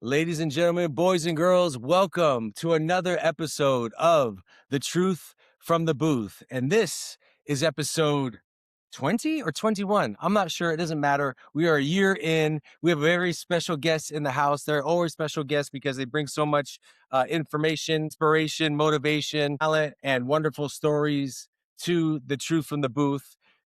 Ladies and gentlemen, boys and girls, welcome to another episode of The Truth from the Booth. And this is episode 20 or 21. I'm not sure. It doesn't matter. We are a year in. We have very special guests in the house. They're always special guests because they bring so much information, inspiration, motivation, talent, and wonderful stories to The Truth from the Booth.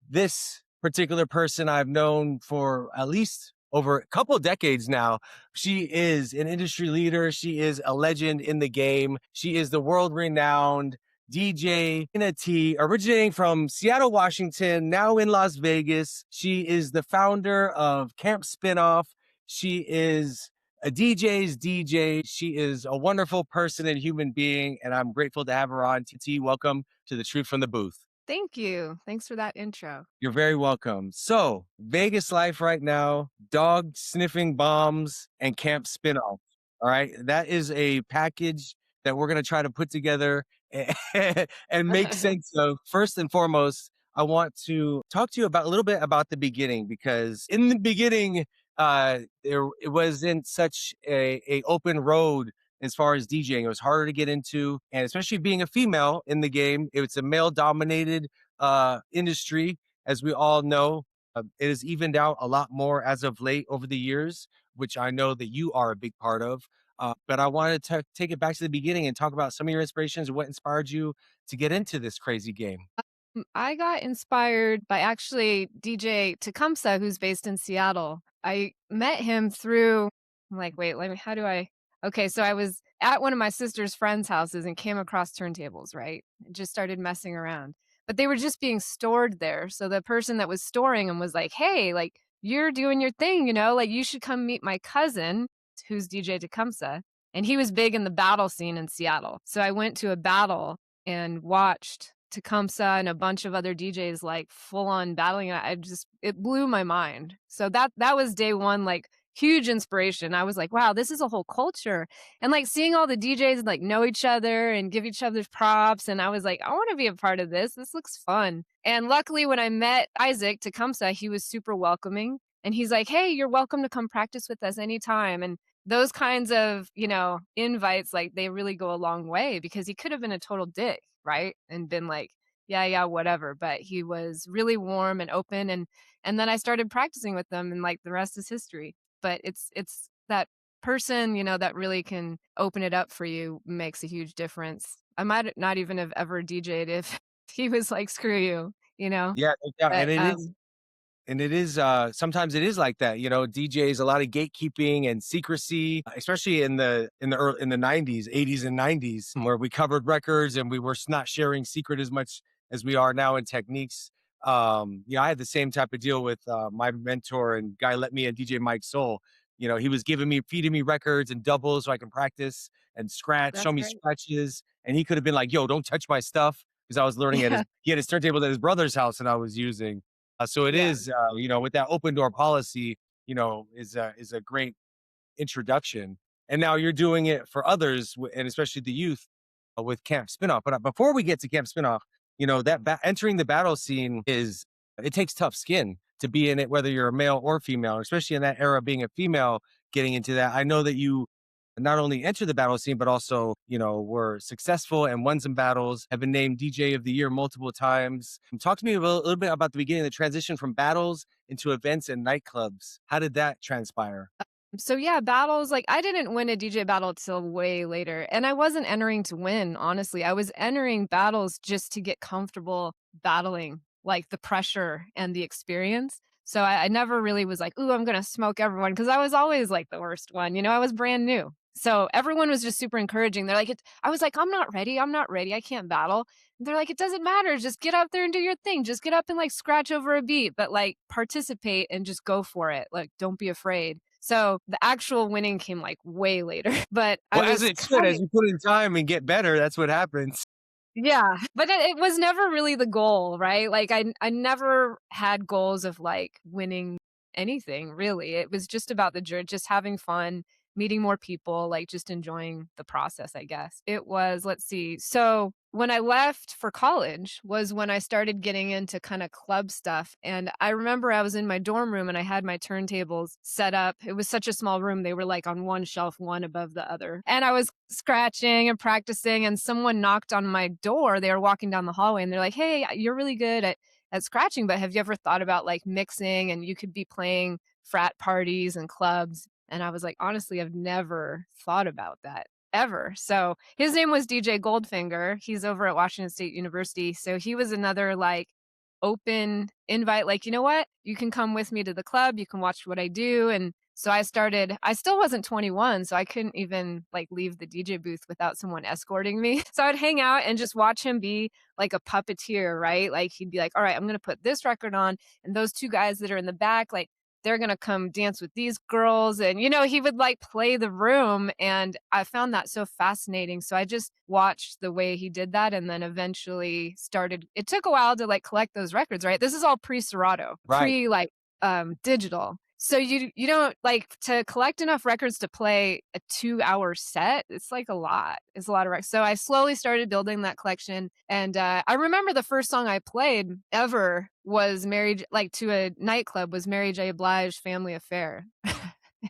This particular person I've known for at least over a couple of decades now. She is an industry leader. She is a legend in the game. She is the world renowned DJ Tina T, originating from Seattle, Washington, now in Las Vegas. She is the founder of Camp Spinoff. She is a DJ's DJ. She is a wonderful person and human being, and I'm grateful to have her on. TT, welcome to The Truth from the Booth. Thank you. Thanks for that intro. You're very welcome. So, Vegas life right now, dog sniffing bombs and Camp Spinoff. All right. That is a package that we're going to try to put together and make sense of. First and foremost, I want to talk to you about a little bit about the beginning, because in the beginning, it wasn't such a open road as far as DJing. It was harder to get into, and especially being a female in the game, it's a male dominated industry, as we all know. It has evened out a lot more as of late over the years, which I know that you are a big part of. But I wanted to take it back to the beginning and talk about some of your inspirations and what inspired you to get into this crazy game. I got inspired by actually DJ Tecumseh, who's based in Seattle. I met him through, I'm like, wait, let me, how do I? Okay, so I was at one of my sister's friends' houses and came across turntables, right? And just started messing around. But they were just being stored there. So the person that was storing them was like, hey, like, you're doing your thing, like, you should come meet my cousin, who's DJ Tecumseh. And he was big in the battle scene in Seattle. So I went to a battle and watched Tecumseh and a bunch of other DJs like full on battling. It blew my mind. So that was day one, like huge inspiration. I was like, wow, this is a whole culture. And like seeing all the DJs like know each other and give each other props. And I was like, I want to be a part of this. This looks fun. And luckily when I met Isaac Tecumseh, he was super welcoming. And he's like, hey, you're welcome to come practice with us anytime. And those kinds of, invites, like they really go a long way, because he could have been a total dick, right? And been like, yeah, whatever. But he was really warm and open. And then I started practicing with them, and like the rest is history. But it's that person, that really can open it up for you, makes a huge difference. I might not even have ever DJ'd if he was like, screw you. Yeah, no doubt. But And it is, sometimes it is like that, DJs, a lot of gatekeeping and secrecy, especially in the 90s, 80s and 90s, where we covered records and we were not sharing secret as much as we are now in techniques. I had the same type of deal with my mentor and guy let me and DJ Mike Soul. He was feeding me records and doubles so I can practice and show that's me great. scratches. And he could have been like, yo, don't touch my stuff. Because I was learning Yeah, he had his turntable at his brother's house and I was using. So it yeah. is, with that open door policy, is a great introduction. And now you're doing it for others, and especially the youth, with Camp Spinoff. But before we get to Camp Spinoff, entering the battle scene it takes tough skin to be in it, whether you're a male or female, especially in that era, being a female getting into that. I know that you not only entered the battle scene, but also, were successful and won some battles, have been named DJ of the year multiple times. Talk to me a little bit about the beginning, the transition from battles into events and nightclubs. How did that transpire? So yeah, battles, like I didn't win a DJ battle till way later. And I wasn't entering to win, honestly. I was entering battles just to get comfortable battling, like the pressure and the experience. So I never really was like, ooh, I'm gonna smoke everyone, because I was always like the worst one. I was brand new. So everyone was just super encouraging. They're like, I was like, I'm not ready. I'm not ready. I can't battle. And they're like, it doesn't matter. Just get up there and do your thing. Just get up and like scratch over a beat, but like participate and just go for it. Like, don't be afraid. So the actual winning came like way later, but I Well, as was it should, kind as of, you put in time and get better, that's what happens. yeah, but it was never really the goal, right? Like I never had goals of like winning anything really. It was just about the journey, just having fun meeting more people, like just enjoying the process, I guess. It was, let's see. So when I left for college was when I started getting into kind of club stuff. And I remember I was in my dorm room and I had my turntables set up. It was such a small room. They were like on one shelf, one above the other. And I was scratching and practicing, and someone knocked on my door. They were walking down the hallway and they're like, "Hey, you're really good at scratching, but have you ever thought about like mixing, and you could be playing frat parties and clubs?" And I was like, "Honestly, I've never thought about that ever." So his name was DJ Goldfinger. He's over at Washington State University. So he was another like open invite, like, you know what? You can come with me to the club. You can watch what I do. And so I still wasn't 21, so I couldn't even like leave the DJ booth without someone escorting me. So I'd hang out and just watch him be like a puppeteer, right? Like he'd be like, "All right, I'm going to put this record on, and those two guys that are in the back, like they're going to come dance with these girls." And, he would like play the room. And I found that so fascinating. So I just watched the way he did that. And then eventually it took a while to like collect those records, right? This is all pre Serato, Right. like digital. So you don't like to collect enough records to play a 2-hour set. It's like a lot. It's a lot of records. So I slowly started building that collection. And I remember the first song I played ever was like to a nightclub, was Mary J. Blige Family Affair.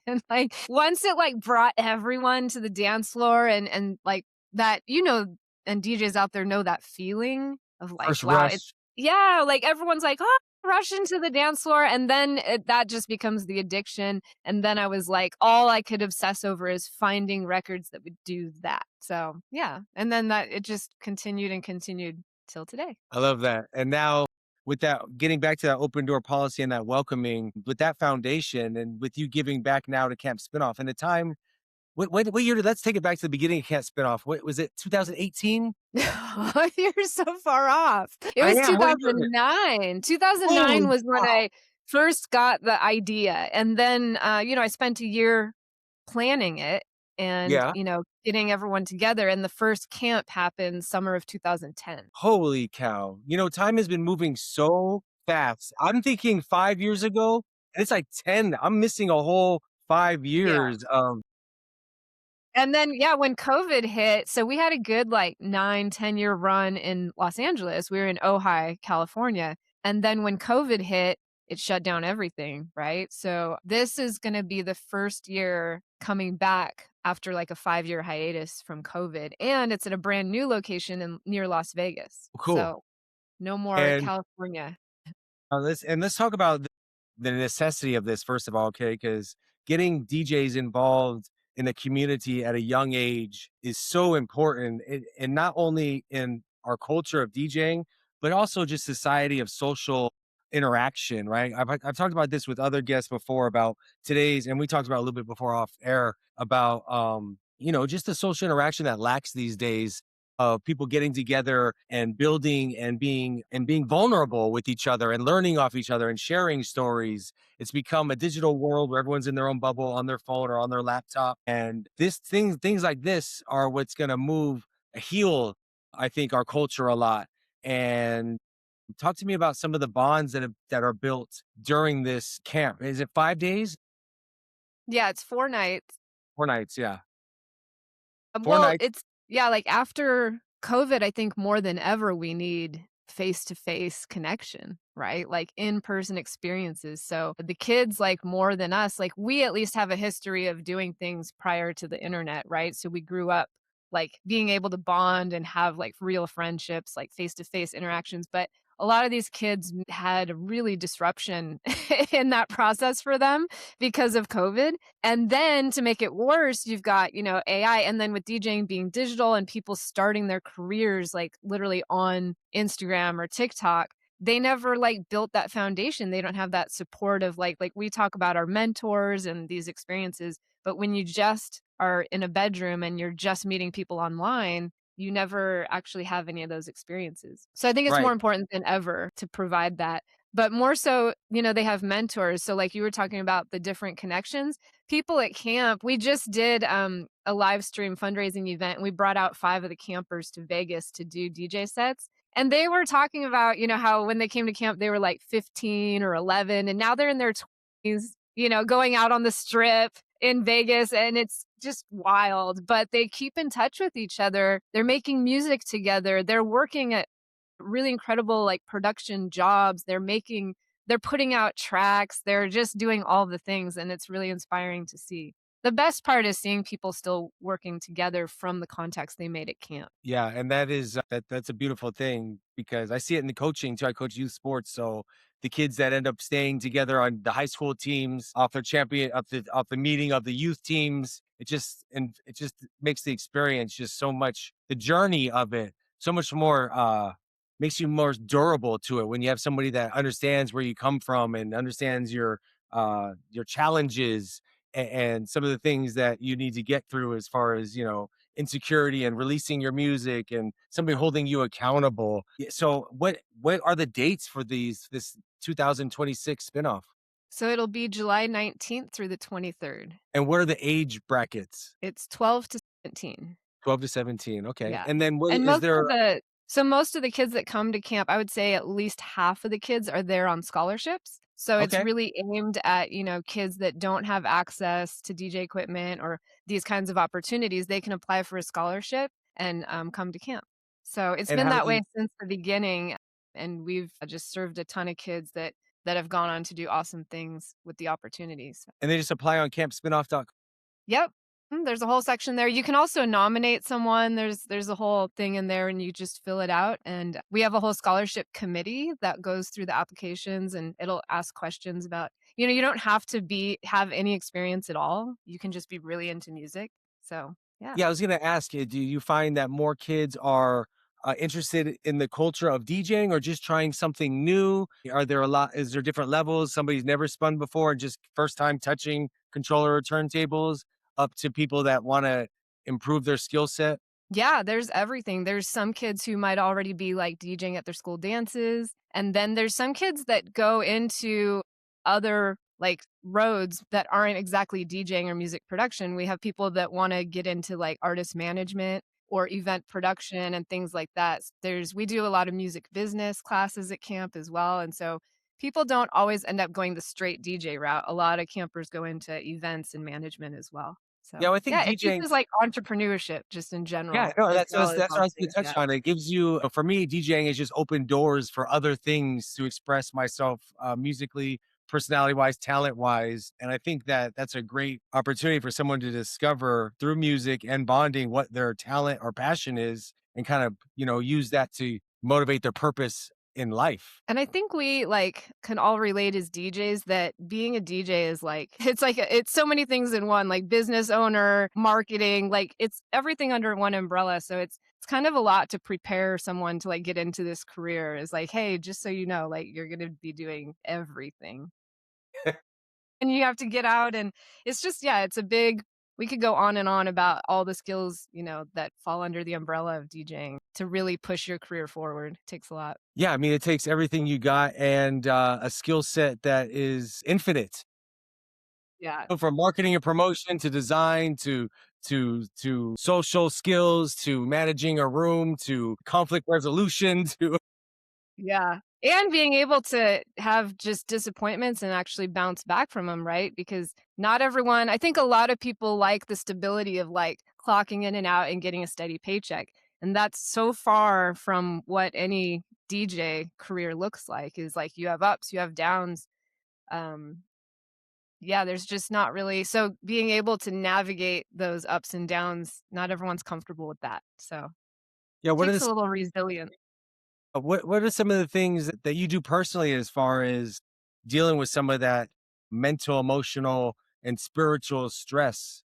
And like once it like brought everyone to the dance floor, and like that, and DJs out there know that feeling of like, First wow, it's rush. yeah, like everyone's like, "Oh, rush into the dance floor," and then that just becomes the addiction. And then I was like, all I could obsess over is finding records that would do that. So yeah, and then that it just continued and continued till today. I love that. And now with that, getting back to that open door policy and that welcoming, with that foundation and with you giving back now to Camp Spinoff and the time, what year let's take it back to the beginning of Camp Spinoff. What was it, 2018? You're so far off. It I was am. What year? 2009. 2009 Holy was when cow. I first got the idea. And then, I spent a year planning it and, Yeah. getting everyone together. And the first camp happened summer of 2010. Holy cow. Time has been moving so fast. I'm thinking 5 years ago, and it's like 10. I'm missing a whole five Yeah. years of And then, yeah, when COVID hit, so we had a good like 9, 10 year run in Los Angeles. We were in Ojai, California. And then when COVID hit, it shut down everything, right? So this is going to be the first year coming back after like a 5-year hiatus from COVID. And it's at a brand new location near Las Vegas. cool. So no more And California. let's talk about the necessity of this first of all, okay? Because getting DJs involved in the community at a young age is so important, and not only in our culture of DJing, but also just society of social interaction, right? I've talked about this with other guests before about today's, and we talked about a little bit before off air about just the social interaction that lacks these days of people getting together and building and being vulnerable with each other and learning off each other and sharing stories. It's become a digital world where everyone's in their own bubble on their phone or on their laptop. And things like this are what's going to heal, I think, our culture a lot. And talk to me about some of the bonds that are built during this camp. Is it 5 days? Yeah, it's 4 nights. 4 nights? Yeah. Four Well, nights. it's yeah, like after COVID, I think more than ever we need face-to-face connection, right? Like in-person experiences. So the kids, like more than us, like we at least have a history of doing things prior to the internet, right? So we grew up like being able to bond and have like real friendships, like face-to-face interactions. But a lot of these kids had a really disruption in that process for them because of COVID. And then to make it worse, you've got, AI. And then with DJing being digital and people starting their careers like literally on Instagram or TikTok, they never like built that foundation. They don't have that support of like we talk about our mentors and these experiences. But when you just are in a bedroom and you're just meeting people online, you never actually have any of those experiences. So I think it's more Right. important than ever to provide that. But more so, they have mentors. So like you were talking about the different connections, people at camp, we just did a live stream fundraising event, and we brought out 5 of the campers to Vegas to do DJ sets. And they were talking about, how when they came to camp, they were like 15 or 11, and now they're in their 20s, going out on the strip. in Vegas, and it's just wild, but they keep in touch with each other. They're making music together. They're working at really incredible, like, production jobs. They're putting out tracks. They're just doing all the things, and it's really inspiring to see. The best part is seeing people still working together from the contacts they made at camp. Yeah, and that is that's a beautiful thing because I see it in the coaching too. I coach youth sports, so the kids that end up staying together on the high school teams, off the champion, off the meeting of the youth teams, it just makes the experience just so much. The journey of it so much more makes you more durable to it when you have somebody that understands where you come from and understands your challenges and some of the things that you need to get through as far as insecurity and releasing your music and somebody holding you accountable. So what are the dates for this 2026 spinoff? So it'll be July 19th through the 23rd. And what are the age brackets? It's 12 to 17. 12 to 17. Okay. Yeah. And then what And is there? most of the kids that come to camp, I would say at least half of the kids are there on scholarships. So it's Okay. really aimed at, kids that don't have access to DJ equipment or these kinds of opportunities. They can apply for a scholarship and come to camp. So it's And been how that do you way since the beginning, and we've just served a ton of kids that have gone on to do awesome things with the opportunities. and they just apply on campspinoff.com? Yep. There's a whole section there. You can also nominate someone. There's a whole thing in there and you just fill it out, and we have a whole scholarship committee that goes through the applications, and it'll ask questions about, you don't have to have any experience at all. You can just be really into music. So, yeah. Yeah, I was gonna ask you, do you find that more kids are interested in the culture of DJing or just trying something new? Is there different levels? Somebody's never spun before and just first time touching controller or turntables up to people that want to improve their skill set? Yeah, there's everything. There's some kids who might already be like DJing at their school dances. And then there's some kids that go into other like roads that aren't exactly DJing or music production. We have people that want to get into like artist management or event production and things like that. We do a lot of music business classes at camp as well. And so people don't always end up going the straight DJ route. A lot of campers go into events and management as well. Yeah, So, well, I think yeah, it DJing. teaches, like, entrepreneurship just in Yeah, general no, as that's well that's as that's what I on was gonna stage, touch yeah. on. It gives you for me, DJing has just opened doors for other things to express myself, musically, personality-wise, talent-wise, and I think that that's a great opportunity for someone to discover through music and bonding what their talent or passion is and kind of, use that to motivate their purpose in life. And I think we, like, can all relate as DJs that being a DJ is, it's so many things in one, like business owner, marketing, like, it's everything under one umbrella, so it's kind of a lot to prepare someone to, like, get into this career. Is like, "Hey, just so you know, like, you're gonna be doing everything." And you have to get out, and it's just, yeah, it's a big we could go on and on about all the skills, that fall under the umbrella of DJing to really push your career forward. It takes a lot. Yeah, I mean, it takes everything you got and, a skill set that is infinite. Yeah. From marketing and promotion to design to social skills to managing a room to conflict resolution to Yeah. And being able to have just disappointments and actually bounce back from them, right? Because not everyone I think a lot of people like the stability of, like, clocking in and out and getting a steady paycheck, and that's so far from what any DJ career looks like, is, like, you have ups, you have downs, um, yeah, there's just not really so being able to navigate those ups and downs, not everyone's comfortable with that, so yeah, takes a little resilience. what are some of the things that you do personally as far as dealing with some of that mental, emotional, and spiritual stress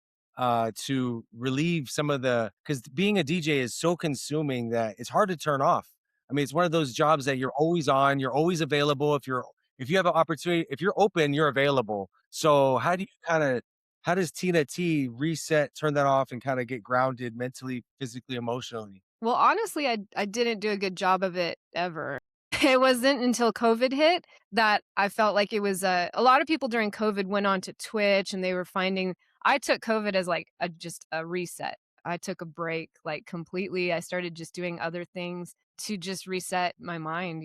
to relieve some of the because being a DJ is so consuming that it's hard to turn off. I mean, it's one of those jobs that you're always on, you're always available. If you have an opportunity, if you're open, you're available. So how does Tina T reset, turn that off, and kind of get grounded mentally, physically, emotionally? Well, honestly, I didn't do a good job of it ever. It wasn't until COVID hit that I felt like it was a lot of people during COVID went on to Twitch, and they were finding I took COVID as like just a reset. I took a break like completely. I started just doing other things to just reset my mind.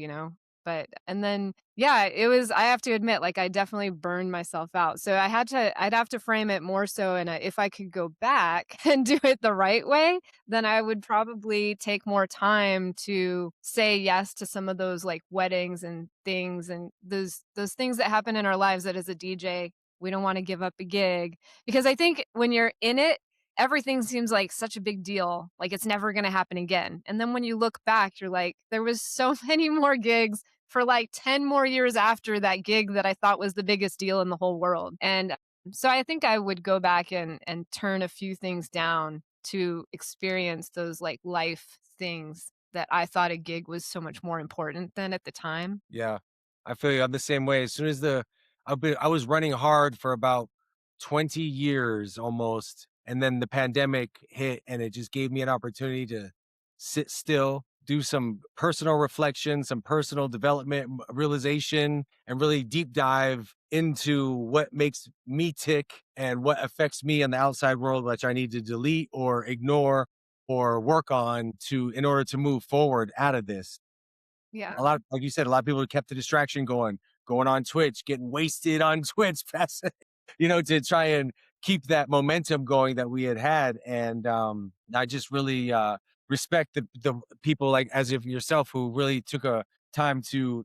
But and then yeah, it was I have to admit, like, I definitely burned myself out. So I'd have to frame it more so and if I could go back and do it the right way, then I would probably take more time to say yes to some of those, like, weddings and those things that happen in our lives that as a DJ, we don't wanna give up a gig. Because I think when you're in it, everything seems like such a big deal, like it's never gonna happen again. And then when you look back, you're like, there was so many more gigs for like 10 more years after that gig that I thought was the biggest deal in the whole world. And so I think I would go back and turn a few things down to experience those like life things that I thought a gig was so much more important than at the time. Yeah. I feel you. I'm the same way. As soon as I was running hard for about 20 years almost, and then the pandemic hit, and it just gave me an opportunity to sit still, do some personal reflection, some personal development, realization, and really deep dive into what makes me tick and what affects me in the outside world, which I need to delete or ignore or work on to in order to move forward out of this. Yeah. A lot, like you said, a lot of people kept the distraction going, going on Twitch, getting wasted on Twitch, to try and keep that momentum going that we had. And I just really respect the people like as if yourself who really took a time to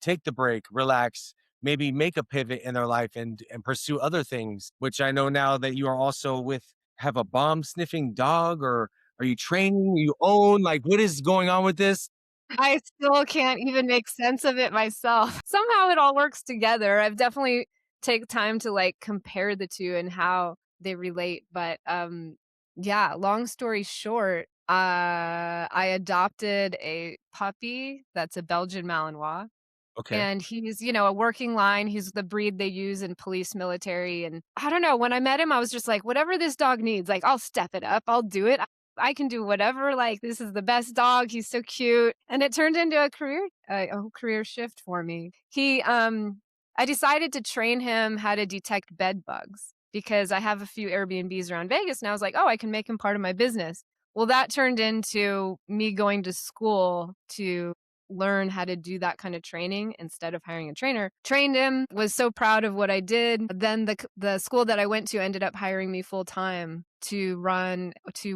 take the break, relax, maybe make a pivot in their life and pursue other things. Which I know now that you are also with have a bomb sniffing dog, or are you training? You own like what is going on with this? I still can't even make sense of it myself. Somehow it all works together. I've definitely take time to, like, compare the 2 and how they relate, but, yeah, long story short, I adopted a puppy that's a Belgian Malinois, Okay. and he's, a working line. He's the breed they use in police, military, and I don't know, when I met him, I was just like, "Whatever this dog needs, like, I'll step it up, I'll do it. I can do whatever, like, this is the best dog, he's so cute." And it turned into a whole career shift for me. I decided to train him how to detect bed bugs because I have a few Airbnbs around Vegas, and I was like, "Oh, I can make him part of my business." Well, that turned into me going to school to learn how to do that kind of training instead of hiring a trainer. Trained him, was so proud of what I did. Then the school that I went to ended up hiring me full time to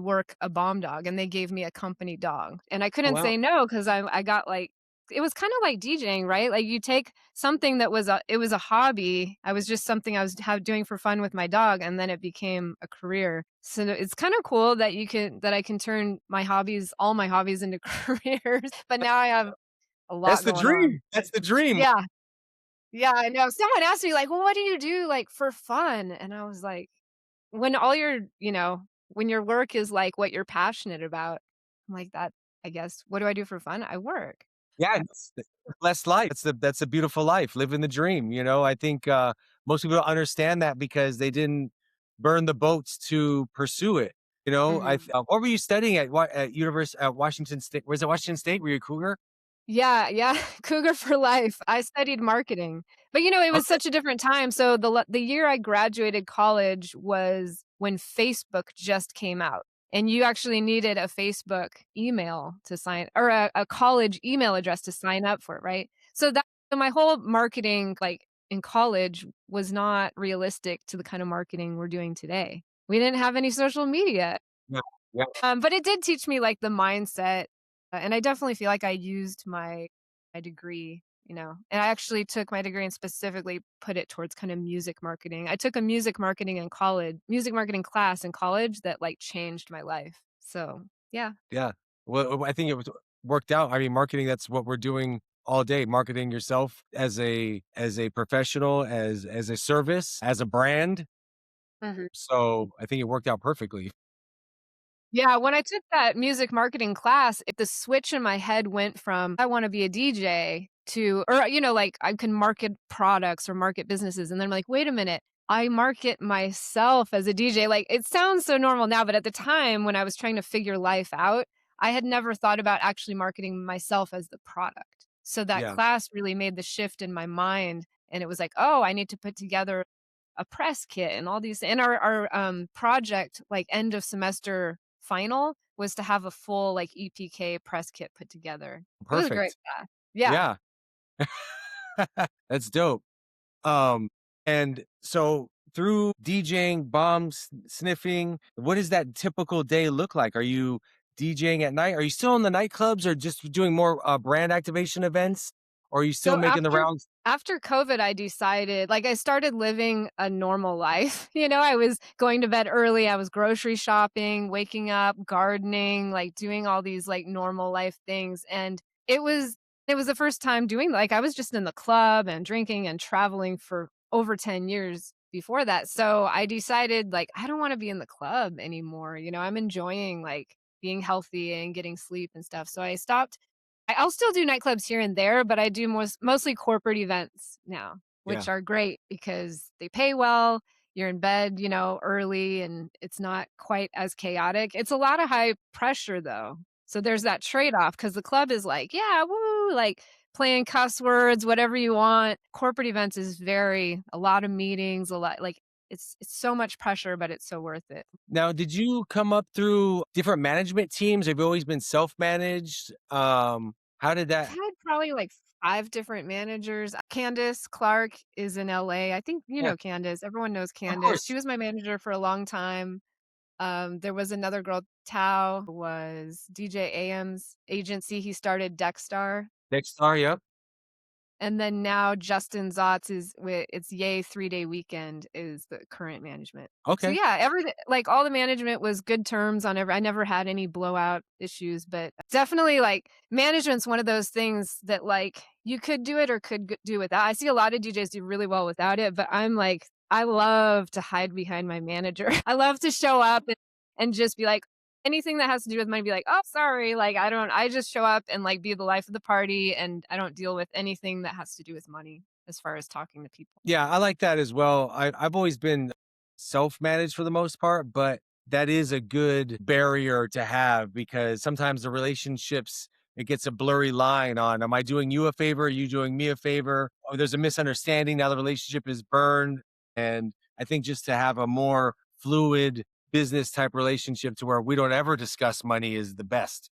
work a bomb dog, and they gave me a company dog. And I Oh, couldn't wow. say no because I got like it was kind of like DJing, right? Like you take something that was a hobby. I was just something I was doing for fun with my dog, and then it became a career. So it's kind of cool that I can turn all my hobbies into careers. But now I have a That's lot the going on. dream. That's the dream. Yeah. Yeah, I know. Someone asked me like, "Well, what do you do, like, for fun?" And I was like, when all your when your work is, like, what you're passionate about, I'm like, "That I guess, what do I do for fun? I work." Yeah, That's the blessed life. That's a beautiful life, living the dream, I think, most people don't understand that because they didn't burn the boats to pursue it, Mhm. what were you studying at Washington State? Was it Washington State? Were you a Cougar? Yeah, yeah, cougar for life. I studied marketing, but, it was Okay. such a different time, so the year I graduated college was when Facebook just came out, and you actually needed a Facebook email to sign or a college email address to sign up for it, right? So my whole marketing, like, in college was not realistic to the kind of marketing we're doing today. We didn't have any social media. Yeah, yeah, But it did teach me, like, the mindset, and I definitely feel like I used my degree, and I actually took my degree and specifically put it towards kinda music marketing. I took a music marketing class in college that, like, changed my life. So, yeah. yeah. Well, I think it was worked out. I mean, marketing, that's what we're doing all day, marketing yourself as a professional, as a service, as a brand. Mhm. So, I think it worked out perfectly. Yeah, when I took that music marketing class, the switch in my head went from, "I wanna be a DJ," to or, like, I can market products or market businesses, and then I'm like, "Wait a minute, I market myself as a DJ." Like, it sounds so normal now, but at the time when I was trying to figure life out, I had never thought about actually marketing myself as the product. So that Yeah, class really made the shift in my mind, and it was like, "Oh, I need to put together a press kit and all these," and our project, like, end of semester final was to have a full, like, EPK press kit put together. It was a great perfect. class. Yeah. Yeah. That's dope. Um, and so through DJing, sniffing, what does that typical day look like? Are you DJing at night? Are you still in the nightclubs or just doing more brand activation events? Or are you still So making the rounds? after COVID, I decided like, I started living a normal life, you know, I was going to bed early, I was grocery shopping, waking up, gardening, like, doing all these, like, normal life things, and it was it was the first time doing like, I was just in the club and drinking and traveling for over 10 years before that, so I decided, like, I don't wanna be in the club anymore, you know, I'm enjoying, like, being healthy and getting sleep and stuff, so I stopped. I'll still do nightclubs here and there, but I do mostly corporate events now, Yeah. which are great because they pay well, you're in bed, you know, early, and it's not quite as chaotic. It's a lot of high pressure, though. So there's that trade-off because the club is like, "Yeah, woo," like, playing cuss words, whatever you want. Corporate events is very a lot of meetings, a lot like, it's so much pressure, but it's so worth it. Now, did you come up through different management teams? Have you always been self-managed? How did I've that? had probably, like, 5 different managers. Candace Clark is in LA. I think you Yeah, know Candace. Everyone knows of Candace. She course. was my manager for a long time. There was another girl, Tao, who was DJ AM's agency. He started Deckstar. Next star, yep. And then now Justin Zotz is with it's Yay 3-Day Weekend is the current management. So Okay. yeah, everything like all the management was good terms on I never had any blowout issues, but definitely like management's one of those things that like you could do it or do without. I see a lot of DJs do really well without it, but I'm like I love to hide behind my manager. I love to show up and just be like, anything that has to do with money, be like, "Oh, sorry," like, I just show up and, like, be the life of the party, and I don't deal with anything that has to do with money as far as talking to people. Yeah, I like that as well. I've always been self-managed for the most part, but that is a good barrier to have because sometimes the relationships it gets a blurry line on am I doing you a favor? Are you doing me a favor? Or there's a misunderstanding now the relationship is burned. And I think just to have a more fluid business type relationship to where we don't ever discuss money is the best.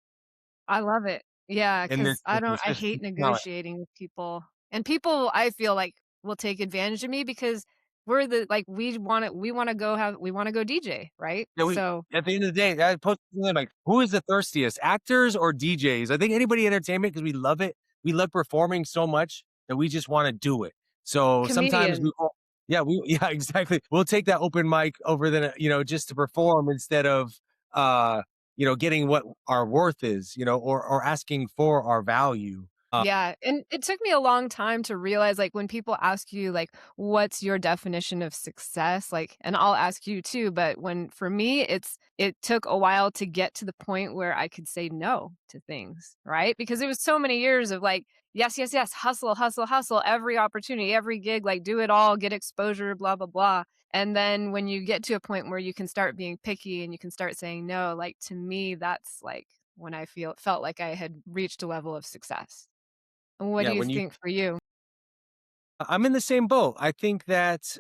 I love it. Yeah, And because I hate no, negotiating with people, and people I feel like will take advantage of me because we're the like, we wanna go DJ, right? yeah, we So, at the end of the day, I put like, who is the thirstiest, actors or DJs? I think anybody in entertainment because we love it. We love performing so much that we just wanna do it. So sometimes we comedians. will yeah, we yeah, exactly. We'll take that open mic over the just to perform instead of, uh, getting what our worth is, or asking for our value. Yeah, and it took me a long time to realize, like, when people ask you, like, "What's your definition of success?" Like and I'll ask you too, but when for me, it took a while to get to the point where I could say no to things, right? Because it was so many years of, like, yes, yes, yes, hustle, hustle, hustle, every opportunity, every gig, like, do it all, get exposure, blah, blah, blah. And then when you get to a point where you can start being picky and you can start saying no, like, to me, that's, like, when I felt like I had reached a level of success. What do Yeah, you when you think for you? I'm in the same boat. I think that,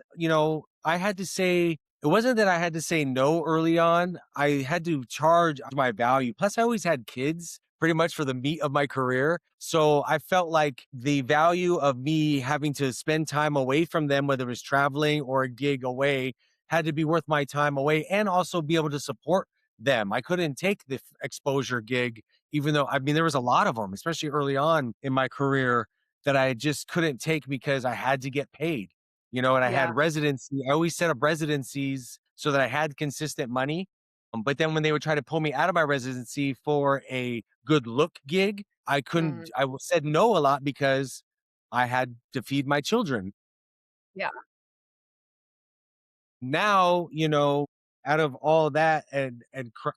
I had to say it wasn't that I had to say no early on. I had to charge my value. Plus, I always had kids pretty much for the meat of my career. So I felt like the value of me having to spend time away from them, whether it was traveling or a gig away, had to be worth my time away and also be able to support them. I couldn't take the exposure gig, even though, I mean, there was a lot of them, especially early on in my career that I just couldn't take because I had to get paid, and I had Yeah. residency. I always set up residencies so that I had consistent money. But then when they would try to pull me out of my residency for a good look gig, I Mm, couldn't, said no a lot because I had to feed my children. yeah. Now, out of all that and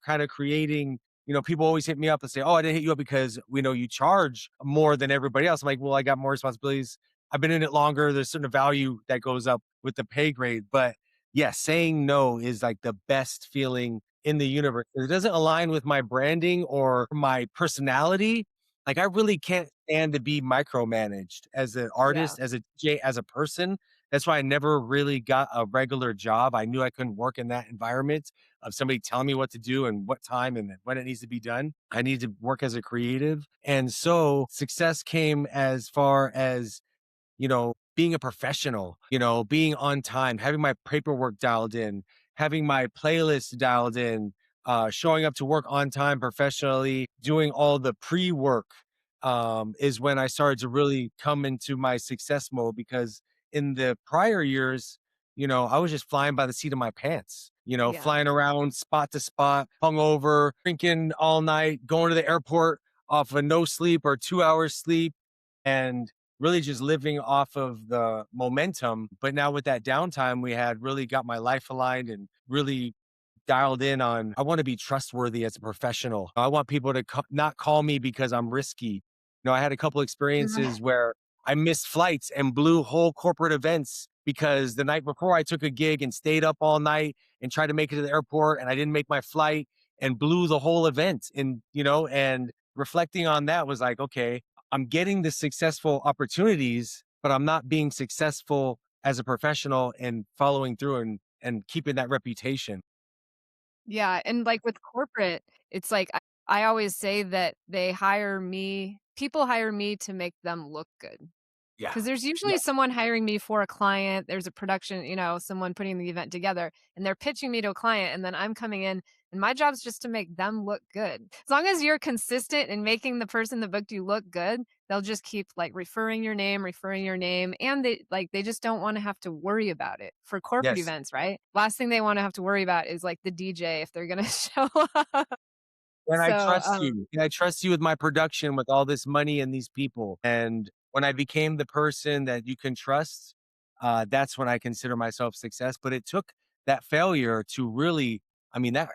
kind of creating, people always hit me up and say, "Oh, I didn't hit you up because we know you charge more than everybody else." I'm like, "Well, I got more responsibilities. I've been in it longer. There's certain value that goes up with the pay grade." But yeah, saying no is like the best feeling in the universe. If it doesn't align with my branding or my personality, Like, I really can't stand to be micromanaged as an Yeah. artist, as a DJ, as a person. That's why I never really got a regular job. I knew I couldn't work in that environment of somebody telling me what to do and what time and when it needs to be done. I need to work as a creative. And so success came as far as, being a professional, being on time, having my paperwork dialed in, having my playlist dialed in, showing up to work on time professionally, doing all the pre work, is when I started to really come into my success mode because in the prior years, I was just flying by the seat of my pants, Yeah. flying around spot to spot, hungover, drinking all night, going to the airport off of no sleep or 2 hours sleep. And really just living off of the momentum. But now with that downtime we had really got my life aligned and really dialed in on I want to be trustworthy as a professional. I want people to not call me because I'm risky. I had a couple Right. experiences where I missed flights and blew whole corporate events because the night before I took a gig and stayed up all night and tried to make it to the airport and I didn't make my flight and blew the whole event. And reflecting on that was like, okay, I'm getting the successful opportunities, but I'm not being successful as a professional and following through and keeping that reputation. Yeah, and, like, with corporate, it's like I always say that people hire me to make them look good. Yeah. 'Cause there's Yeah. usually someone hiring me for a client, there's a production, someone putting the event together, and they're pitching me to a client, and then I'm coming in, and my job's just to make them look good. As long as you're consistent in making the person that booked you look good, they'll just keep, like, referring your name, and they just don't wanna have to worry about it for corporate Yes. events, right? Last thing they wanna have to worry about is, like, the DJ if they're gonna show up. And I So, trust you. And I trust you with my production with all this money and these people. And when I became the person that you can trust, that's when I consider myself success. But it took that failure to really, I mean, that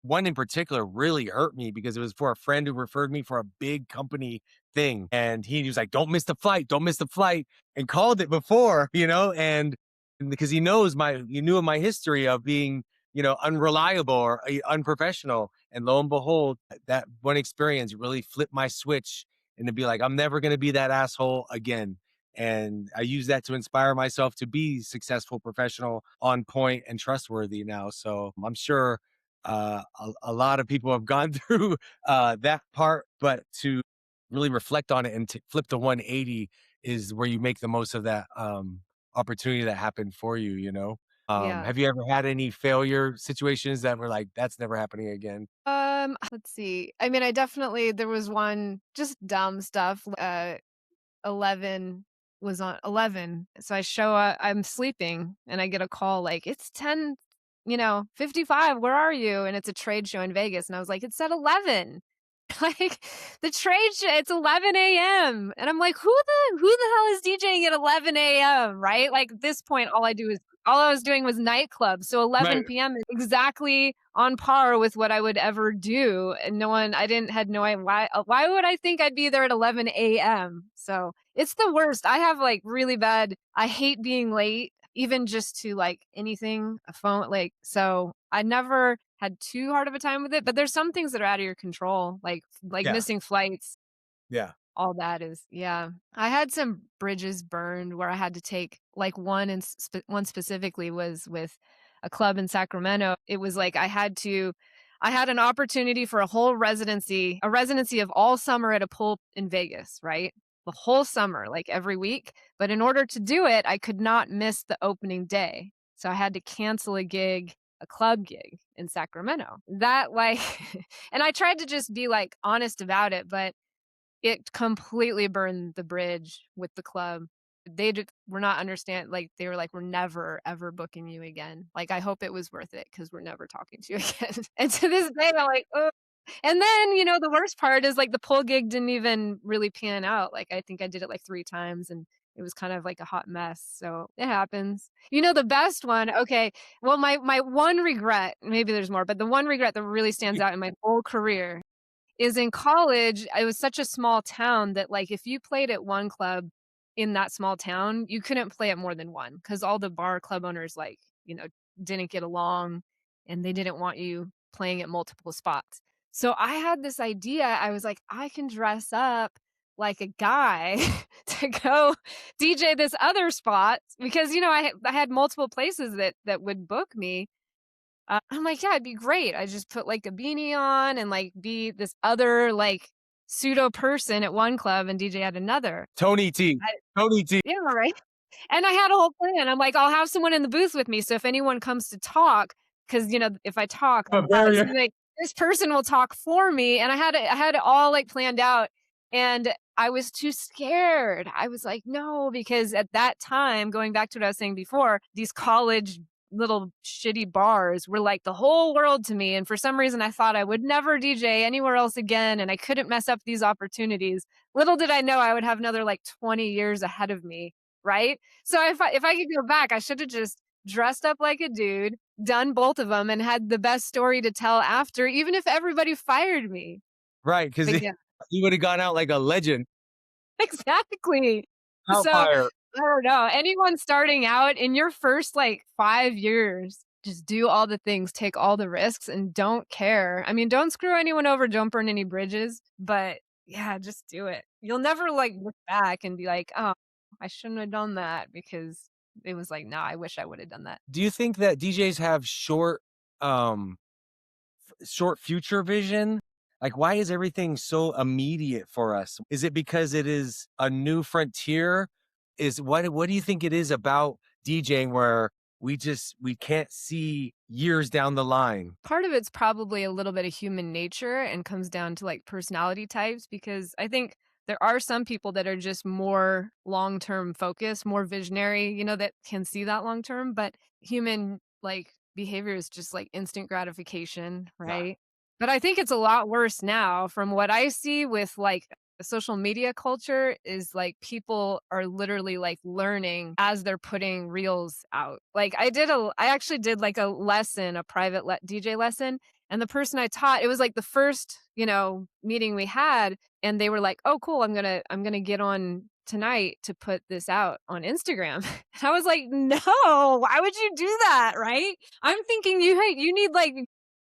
one in particular really hurt me because it was for a friend who referred me for a big company thing. And he was like, don't miss the flight, don't miss the flight, and called it before, and because he knew of my history of being, unreliable or unprofessional. And lo and behold, that one experience really flipped my switch and to be like, I'm never going to be that asshole again. And I use that to inspire myself to be successful, professional, on point, and trustworthy now. So I'm sure a lot of people have gone through that part, but to really reflect on it and to flip the 180 is where you make the most of that opportunity that happened for you. yeah. Have you ever had any failure situations that were like, "That's never happening again"? Let's see. I mean, I definitely there was one just dumb stuff, 11 was on 11, so I show up I'm sleeping, and I get a call like, "It's 10, 55, where are you?" And it's a trade show in Vegas, and I was like, "It's at 11." Like, the trade show it's 11 AM, and I'm like, "Who the hell is DJing at 11 AM?" Right? Like, at this point, all I was doing was nightclub, so Right. 11 PM is exactly on par with what I would ever do, and no one I didn't had no idea why would I think I'd be there at 11 AM? So, it's the worst. I have, like, really bad I hate being late, even just to, like, anything, a phone so I never had too hard of a time with it, but there's some things that are out of your control, like Yeah. missing flights. Yeah. All that is yeah. I had some bridges burned where I had to take like, one specifically was with a club in Sacramento. It was like I had an opportunity for a residency of all summer at a pool in Vegas, right? The whole summer, like, every week, but in order to do it, I could not miss the opening day. So I had to cancel a club gig in Sacramento. That, like and I tried to just be, like, honest about it, but it completely burned the bridge with the club. They were not understand like, they were like, "We're never, ever booking you again." Like, I hope it was worth it because 'cause we're never talking to you again. And to this day, I'm like, "Ugh." And then, the worst part is, like, the pole gig didn't even really pan out. Like, I think I did it, like, 3 times, and it was kind of like a hot mess, so it happens. The best one okay, well, my one regret maybe there's more, but the one regret that really stands out in my whole career is in college, it was such a small town that, like, if you played at one club in that small town, you couldn't play at more than one because all the bar club owners, like, didn't get along, and they didn't want you playing at multiple spots. So I had this idea. I was like, I can dress up like a guy to go DJ this other spot because I had multiple places that would book me. I'm like, yeah, it'd be great. I just put like a beanie on and like be this other like pseudo person at one club and DJ at another. Tony T. I, Tony T. yeah, right. And I had a whole plan. I'm like, I'll have someone in the booth with me. So if anyone comes to talk, because if I talk, A barrier. like this person will talk for me. And I had it all like planned out. And I was too scared. I was like, no, because at that time, going back to what I was saying before, these college little shitty bars were like the whole world to me. And for some reason, I thought I would never DJ anywhere else again. And I couldn't mess up these opportunities. Little did I know I would have another like 20 years ahead of me. Right. So if I could go back, I should have just dressed up like a dude, done both of them, and had the best story to tell after, even if everybody fired me. Right, because But yeah, he would have gone out like a legend. exactly. So, I Outfire. don't know, anyone starting out in your first, like, 5 years, just do all the things, take all the risks, and don't care. I mean, don't screw anyone over, don't burn any bridges, but yeah, just do it. You'll never, like, look back and be like, "Oh, I shouldn't have done that," because it was like, "No, I wish I would have done that." Do you think that DJs have um short future vision? Like, why is everything so immediate for us? Is it because it is a new frontier? What do you think it is about DJing where we can't see years down the line? Part of it's probably a little bit of human nature and comes down to like personality types because I think there are some people that are just more long-term focused, more visionary, that can see that long term, but human like behavior is just like instant gratification, Yeah. right? But I think it's a lot worse now from what I see with like social media culture is like people are literally like learning as they're putting reels out. Like I actually did like a lesson, a private DJ lesson, and the person I taught, it was like the first, meeting we had and they were like, "Oh cool, I'm going to get on tonight to put this out on Instagram." And I was like, "No, why would you do that?" Right? I'm thinking you need like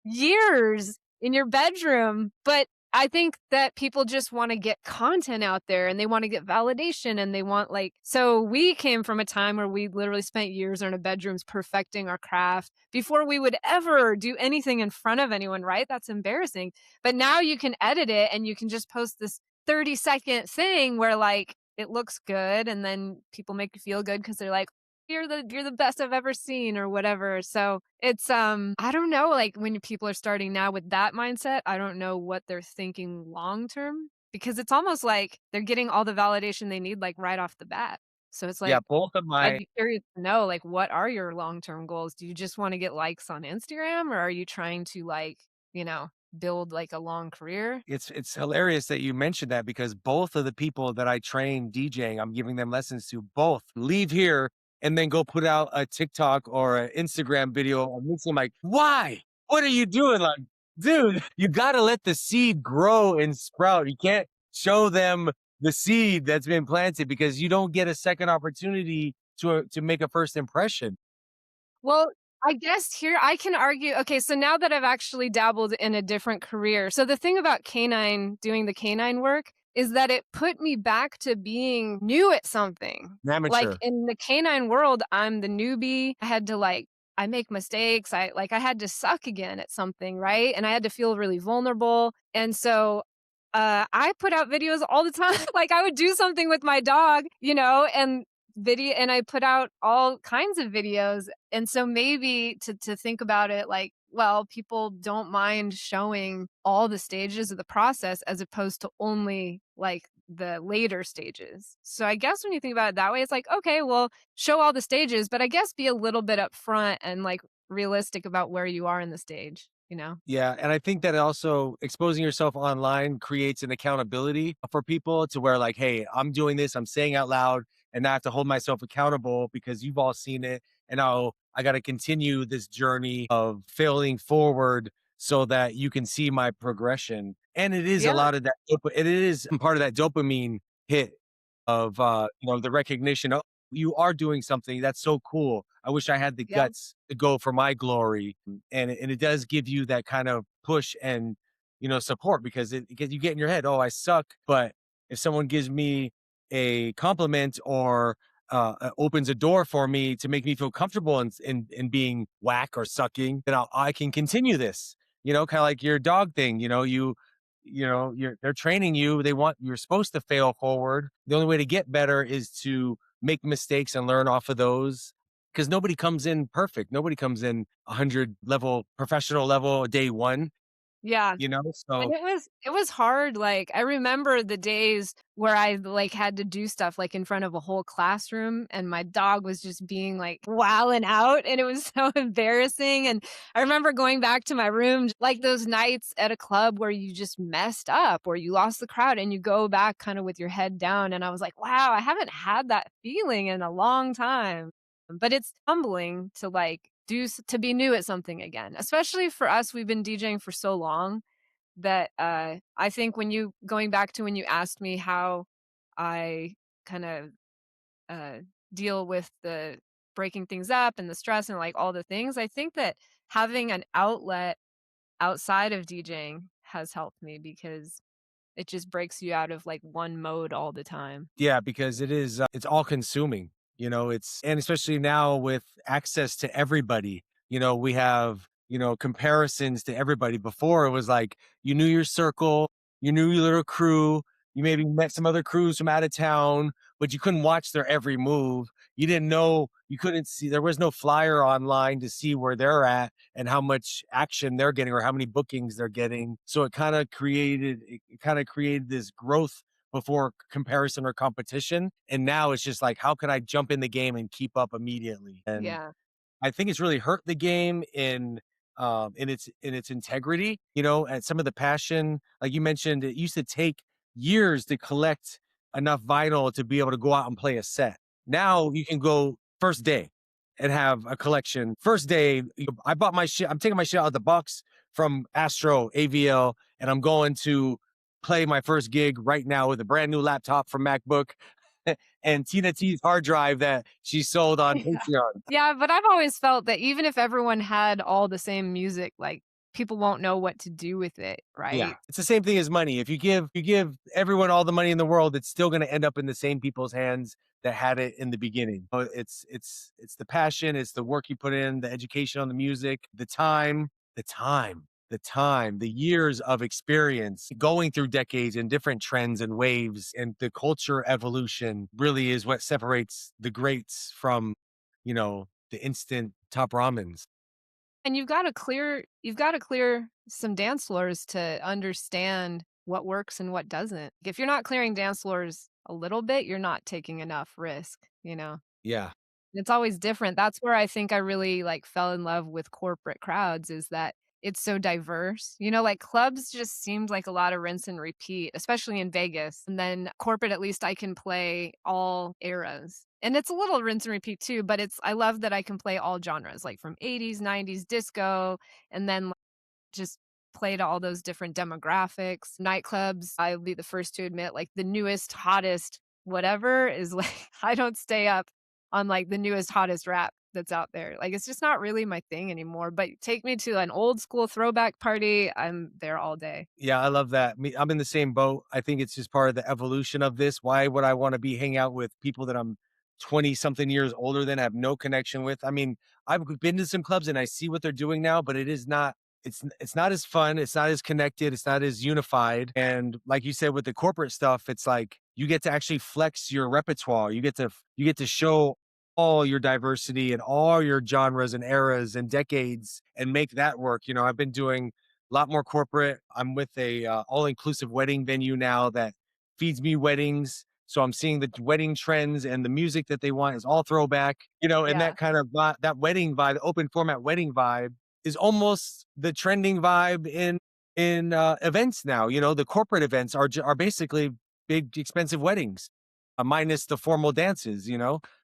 years in your bedroom, but I think that people just wanna get content out there and they wanna get validation and they want, like so we came from a time where we literally spent years in our bedrooms perfecting our craft before we would ever do anything in front of anyone, right? That's embarrassing. But now you can edit it and you can just post this 30-second thing where, like, it looks good and then people make you feel good because 'cause they're like, you're the best I've ever seen," or whatever. So, it's, I don't know, like, when people are starting now with that mindset, I don't know what they're thinking long term because it's almost like they're getting all the validation they need, like, right off the bat. So it's Yeah, like, both of I'd my be curious to know, like, what are your long-term goals? Do you just wanna get likes on Instagram, or are you trying to, like, you know, build, like, a long career? it's hilarious that you mentioned that because both of the people that I train DJing, I'm giving them lessons to both leave here and then go put out a TikTok or an Instagram video. I'm like, why? What are you doing? Like, dude, you got to let the seed grow and sprout. You can't show them the seed that's been planted because you don't get a second opportunity to make a first impression. Well, I guess here I can argue okay, so now that I've actually dabbled in a different career so the thing about canine doing the canine work is that it put me back to being new at something. An Like, amateur. in the canine world, I'm the newbie. I had to, like I make mistakes. I had to suck again at something, right? And I had to feel really vulnerable, and so, I put out videos all the time. Like, I would do something with my dog, and I put out all kinds of videos and so maybe to think about it like, well, people don't mind showing all the stages of the process as opposed to only like the later stages. So I guess when you think about it that way, it's like, okay, well, show all the stages, but I guess be a little bit upfront and like realistic about where you are in the stage, you know? Yeah, and I think that also exposing yourself online creates an accountability for people to where like, "Hey, I'm doing this, I'm saying out loud, and I have to hold myself accountable because you've all seen it, and now I gotta continue this journey of failing forward so that you can see my progression." And it is a Yeah, lot of that it is part of that dopamine hit of, the recognition, "Oh, you are doing something, that's so cool. I wish I had the yeah. guts to go for my glory." And it does give you that kind of push and, support because you get in your head, oh, I suck. But if someone gives me a compliment or opens a door for me to make me feel comfortable in being whack or sucking, then I can continue this. Kind of like your dog thing. They're training you. You're supposed to fail forward. The only way to get better is to make mistakes and learn off of those. Because nobody comes in perfect. Nobody comes in 100 level professional level day one. Yeah. And So it was hard, like, I remember the days where I, like, had to do stuff, like, in front of a whole classroom, and my dog was just being, like, wilding out, and it was so embarrassing, and I remember going back to my room, like those nights at a club where you just messed up or you lost the crowd, and you go back kinda with your head down, and I was like, "Wow, I haven't had that feeling in a long time." But it's humbling to, like, to be new at something again, especially for us, we've been DJing for so long that, I think when you going back to when you asked me how I kind of, uh, deal with the breaking things up and the stress and, like, all the things, I think that having an outlet outside of DJing has helped me because it just breaks you out of, like, one mode all the time. yeah, because it's all consuming. And especially now with access to everybody, we have, comparisons to everybody. Before it was like you knew your circle, you knew your little crew, you maybe met some other crews from out of town, but you couldn't watch their every move. You didn't know, you couldn't see, there was no flyer online to see where they're at and how much action they're getting or how many bookings they're getting. So it kind of created this growth before comparison or competition. And now it's just like, how can I jump in the game and keep up immediately? And Yeah. I think it's really hurt the game in its integrity, and some of the passion. Like you mentioned, it used to take years to collect enough vinyl to be able to go out and play a set. Now you can go first day and have a collection. First day, I bought my shit. I'm taking my shit out of the box from Astro AVL, and I'm going to play my first gig right now with a brand new laptop from MacBook and Tina T's hard drive that she sold on Patreon. Yeah, but I've always felt that even if everyone had all the same music, like, people won't know what to do with it, Yeah, right? it's the same thing as money. If you give everyone all the money in the world, it's still going to end up in the same people's hands that had it in the beginning. It's the passion, it's the work you put in, the education on the music, the years of experience, going through decades and different trends and waves, and the culture evolution really is what separates the greats from, the instant top ramens. And you've gotta clear some dance floors to understand what works and what doesn't. If you're not clearing dance floors a little bit, you're not taking enough risk, you know? Yeah. It's always different. That's where I think I really, like, fell in love with corporate crowds is that it's so diverse. Like, clubs just seemed like a lot of rinse and repeat, especially in Vegas, and then corporate, at least I can play all eras. And it's a little rinse and repeat too, but I love that I can play all genres, like, from '80s, '90s disco, and then just play to all those different demographics. Nightclubs, I'll be the first to admit, like, the newest, hottest whatever is like I don't stay up on, like, the newest, hottest rap that's out there. Like, it's just not really my thing anymore, but take me to an old school throwback party, I'm there all day. Yeah, I love that. I'm in the same boat. I think it's just part of the evolution of this. Why would I want to be hang out with people that I'm 20 something years older than, have no connection with? I mean, I've been to some clubs and I see what they're doing now, but it's not as fun, it's not as connected, it's not as unified. And like you said with the corporate stuff, it's like you get to actually flex your repertoire. You get to show all your diversity and all your genres and eras and decades and make that work. I've been doing a lot more corporate. I'm with a all-inclusive wedding venue now that feeds me weddings. So I'm seeing the wedding trends and the music that they want is all throwback, and Yeah, that kind of that wedding vibe, the open format wedding vibe is almost the trending vibe in events now. The corporate events are basically big expensive weddings, minus the formal dances,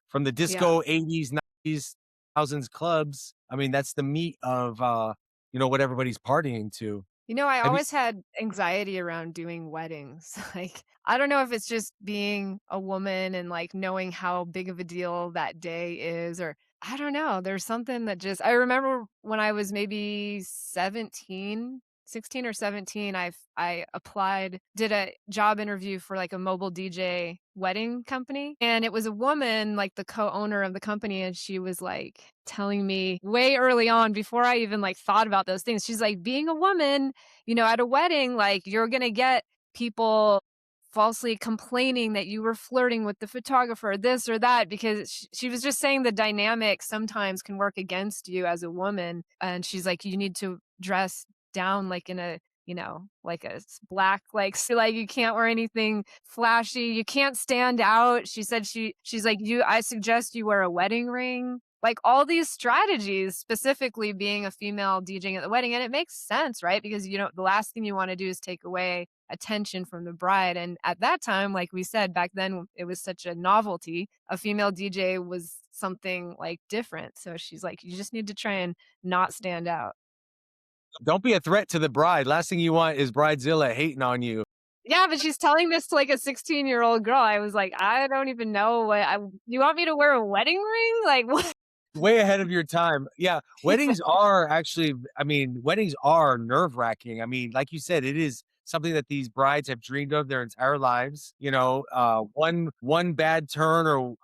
from the yeah. disco 80s, 90s, thousands clubs. I mean, that's the meat of what everybody's partying to. I Have you always had anxiety around doing weddings. Like, I don't know if it's just being a woman and, like, knowing how big of a deal that day is, or I don't know. There's something that just I remember when I was maybe 17, 16 or 17, I applied, did a job interview for like a mobile DJ wedding company. And it was a woman, like the co-owner of the company. And she was like telling me way early on before I even like thought about those things. She's like, being a woman, at a wedding, like you're going to get people falsely complaining that you were flirting with the photographer, this or that, because she was just saying the dynamic sometimes can work against you as a woman. And she's like, you need to dress down like in a, like a black, like, so like you can't wear anything flashy. You can't stand out. She said she's like, I suggest you wear a wedding ring. Like all these strategies, specifically being a female DJing at the wedding. And it makes sense, right? Because, the last thing you want to do is take away attention from the bride. And at that time, like we said, back then it was such a novelty. A female DJ was something like different. So she's like, you just need to try and not stand out. Don't be a threat to the bride. Last thing you want is Bridezilla hating on you. Yeah, but she's telling this to like a 16-year-old girl. I was like, I don't even know you want me to wear a wedding ring? Like what? Way ahead of your time. Yeah, weddings are actually, I mean, weddings are nerve-wracking. I mean, like you said, it is something that these brides have dreamed of their entire lives. One bad turn, or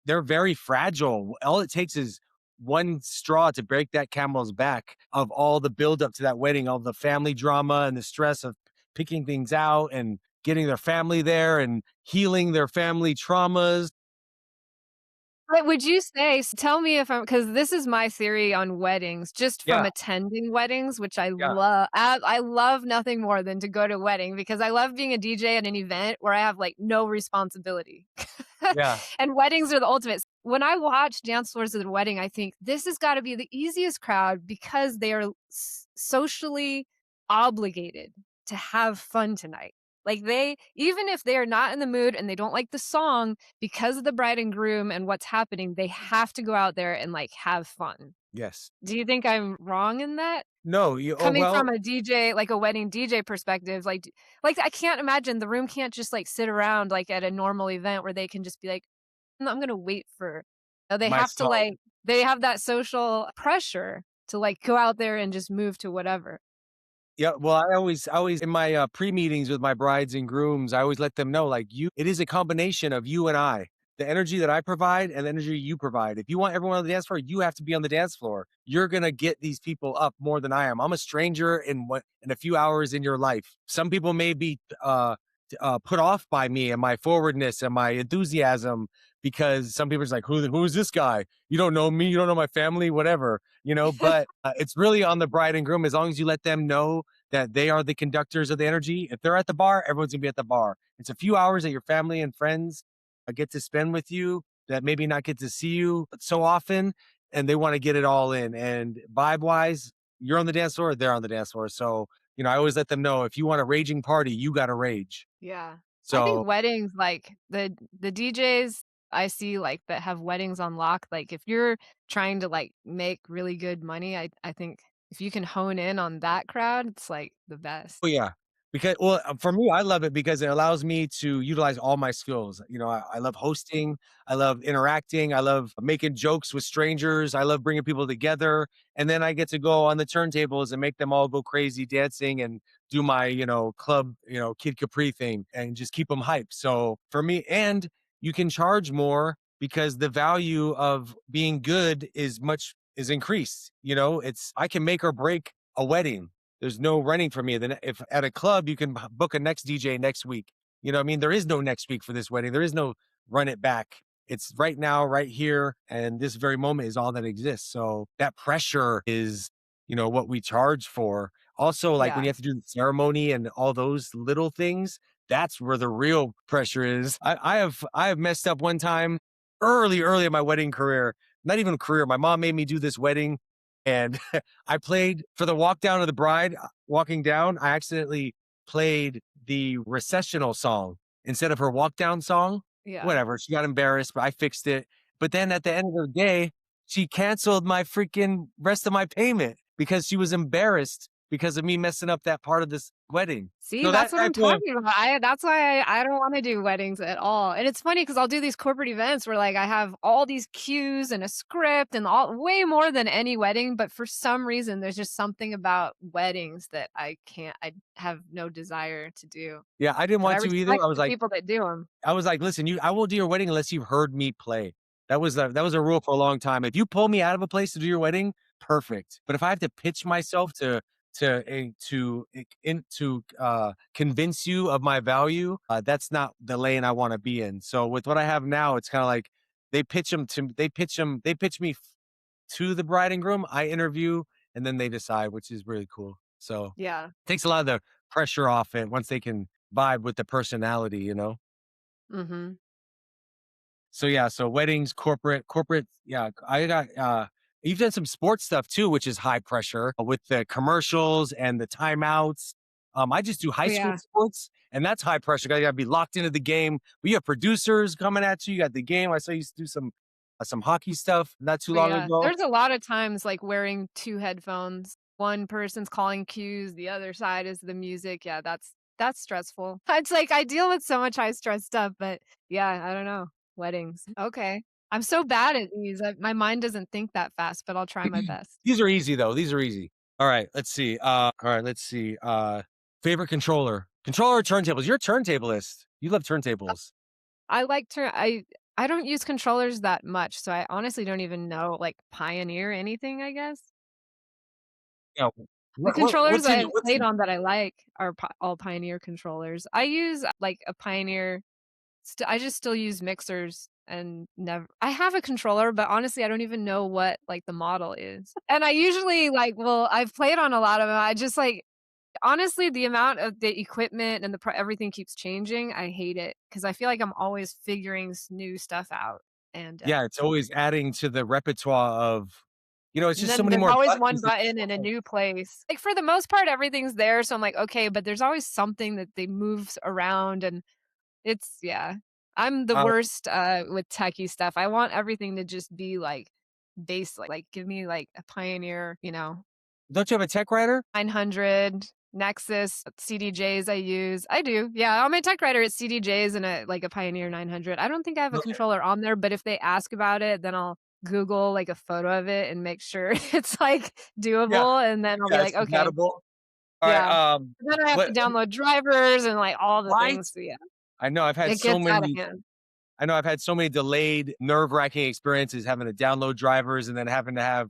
they're very fragile. All it takes is one straw to break that camel's back of all the buildup to that wedding, all the family drama and the stress of picking things out and getting their family there and healing their family traumas. But would you say, tell me if I'm, because this is my theory on weddings, just from Yeah, attending weddings, which I yeah, love. I love nothing more than to go to a wedding because I love being a DJ at an event where I have like no responsibility. yeah. And weddings are the ultimate. When I watch dance floors at a wedding, I think this has got to be the easiest crowd because they are socially obligated to have fun tonight. Like even if they are not in the mood and they don't like the song, because of the bride and groom and what's happening, they have to go out there and like have fun. Yes. Do you think I'm wrong in that? No, you oh, Coming from well, a DJ, like a wedding DJ perspective, like I can't imagine the room can't just like sit around like at a normal event where they can just be like, "No, I'm gonna wait for." No, they my have to song. they have that social pressure to like go out there and just move to whatever. Yeah, well, I always in my, pre-meetings with my brides and grooms, I always let them know, like, it is a combination of you and I. The energy that I provide and the energy you provide. If you want everyone on the dance floor, you have to be on the dance floor. You're gonna get these people up more than I am. I'm a stranger in a few hours in your life. Some people may be, put off by me and my forwardness and my enthusiasm because some people are just like, who is this guy? You don't know me, you don't know my family, whatever, but, it's really on the bride and groom as long as you let them know that they are the conductors of the energy. If they're at the bar, everyone's gonna be at the bar. It's a few hours that your family and friends get to spend with you that maybe not get to see you so often, and they want to get it all in. And vibe wise, you're on the dance floor, they're on the dance floor. So, I always let them know if you want a raging party, you got to rage. Yeah. I think So, weddings, like, the DJs I see, like, that have weddings on lock, like, if you're trying to, like, make really good money, I think if you can hone in on that crowd, it's, like, the best. oh, yeah. Because well, for me, I love it because it allows me to utilize all my skills. I love hosting, I love interacting, I love making jokes with strangers, I love bringing people together, and then I get to go on the turntables and make them all go crazy dancing and do my, club, Kid Capri thing and just keep them hyped. So for me, and you can charge more because the value of being good is increased. It's I can make or break a wedding. There's no running for me. Then if at a club, you can book a next DJ next week. You know what I mean? There is no next week for this wedding. There is no run it back. It's right now, right here, and this very moment is all that exists. So that pressure is, what we charge for. Also, like when Yeah. you have to do the ceremony and all those little things, that's where the real pressure is. I have messed up one time early in my wedding career. Not even career. My mom made me do this wedding and I played for the walk down of the bride walking down. I accidentally played the recessional song instead of her walk down song. Yeah. Whatever. She got embarrassed, but I fixed it. But then at the end of the day, she canceled my freaking rest of my payment because she was embarrassed because of me messing up that part of this wedding. See, So that's that what I'm type of talking about. That's why I don't wanna do weddings at all, and it's funny because 'cause I'll do these corporate events where, like, I have all these cues and a script and all way more than any wedding, but for some reason, there's just something about weddings that I have no desire to do, yeah, I didn't but I want to either. respect the people that do them. I was like, "Listen, I won't do your wedding unless you've heard me play." That was a rule for a long time. If you pull me out of a place to do your wedding, perfect. But if I have to pitch myself to convince you of my value, that's not the lane I wanna be in. So with what I have now, it's kinda like they pitch me to the bride and groom, I interview, and then they decide, which is really cool. So, Yeah. takes a lot of the pressure off it once they can vibe with the personality, you know? Mhm. So yeah, so weddings, corporate, yeah, I got you've done some sports stuff too, which is high pressure with the commercials and the timeouts. I just do high Oh, school yeah. sports, and that's high pressure. You gotta be locked into the game. We have producers coming at you. You got the game. I saw you used to do some hockey stuff not too Oh, long yeah. ago. There's a lot of times, like, wearing 2 headphones. One person's calling cues, the other side is the music. Yeah, that's stressful. It's like I deal with so much high stress stuff, but yeah, I don't know. Weddings. Okay. I'm so bad at these. My mind doesn't think that fast, but I'll try my best. These are easy though. These are easy. All right, let's see. Favorite controller. Controller or turntables. You're a turntablist. You love turntables. I like to I don't use controllers that much, so I honestly don't even know, like, Pioneer anything, I guess. Yeah. The controllers I've What's played in on that I like are Pi all Pioneer controllers. I use, like, a Pioneer I just still use mixers and never I have a controller, but honestly, I don't even know what, like, the model is. And I usually, like well, I've played on a lot of 'em, I just, like honestly, the amount of the equipment and the everything keeps changing, I hate it because I feel like I'm always figuring new stuff out, Yeah, it's always adding to the repertoire of it's and just so then many there's more always one buttons to button in a control. new place. Like, for the most part, everything's there, so I'm like, "Okay," but there's always something that they move around, and it's yeah. I'm the Uh, worst, with techie stuff. I want everything to just be, like, basic, like, give me, like, a Pioneer, you know, don't you have a tech writer? 900, Nexus, CDJs I use. I do, yeah, on my tech writer, it's CDJs and a Pioneer 900. I don't think I have a Okay. controller on there, but if they ask about it, then I'll Google, like, a photo of it and make sure it's, like, Yeah, doable, and then I'll be yeah, it's like, "Okay." compatible. Alright, Yeah. And then I have to download drivers and, like, all the right? things, so yeah, I know it gets out of hand. I've had so many delayed, nerve-wracking experiences having to download drivers and then having to have,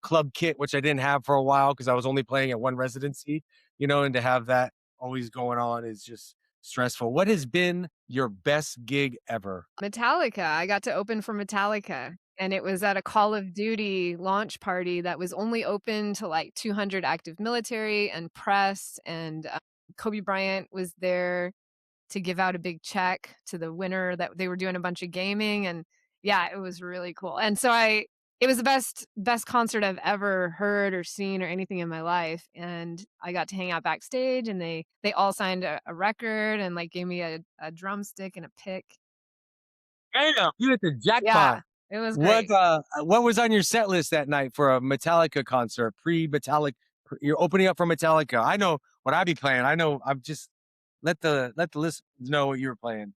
Club Kit, which I didn't have for a while because I was only playing at one residency, and to have that always going on is just stressful. What has been your best gig ever? Metallica, I got to open for Metallica, and it was at a Call of Duty launch party that was only open to, like, 200 active military and press, and, Kobe Bryant was there to give out a big check to the winner that they were doing a bunch of gaming, and yeah, it was really cool, and so I it was the best concert I've ever heard or seen or anything in my life, and I got to hang out backstage, and they all signed a record and, like, gave me a drumstick and a pick. Damn, you hit the jackpot. Yeah, it was great. What was on your set list that night for a Metallica concert, pre-Metallic you're opening up for Metallica? I know what I'd be playing. I know I'm just let the listeners know what you were playing.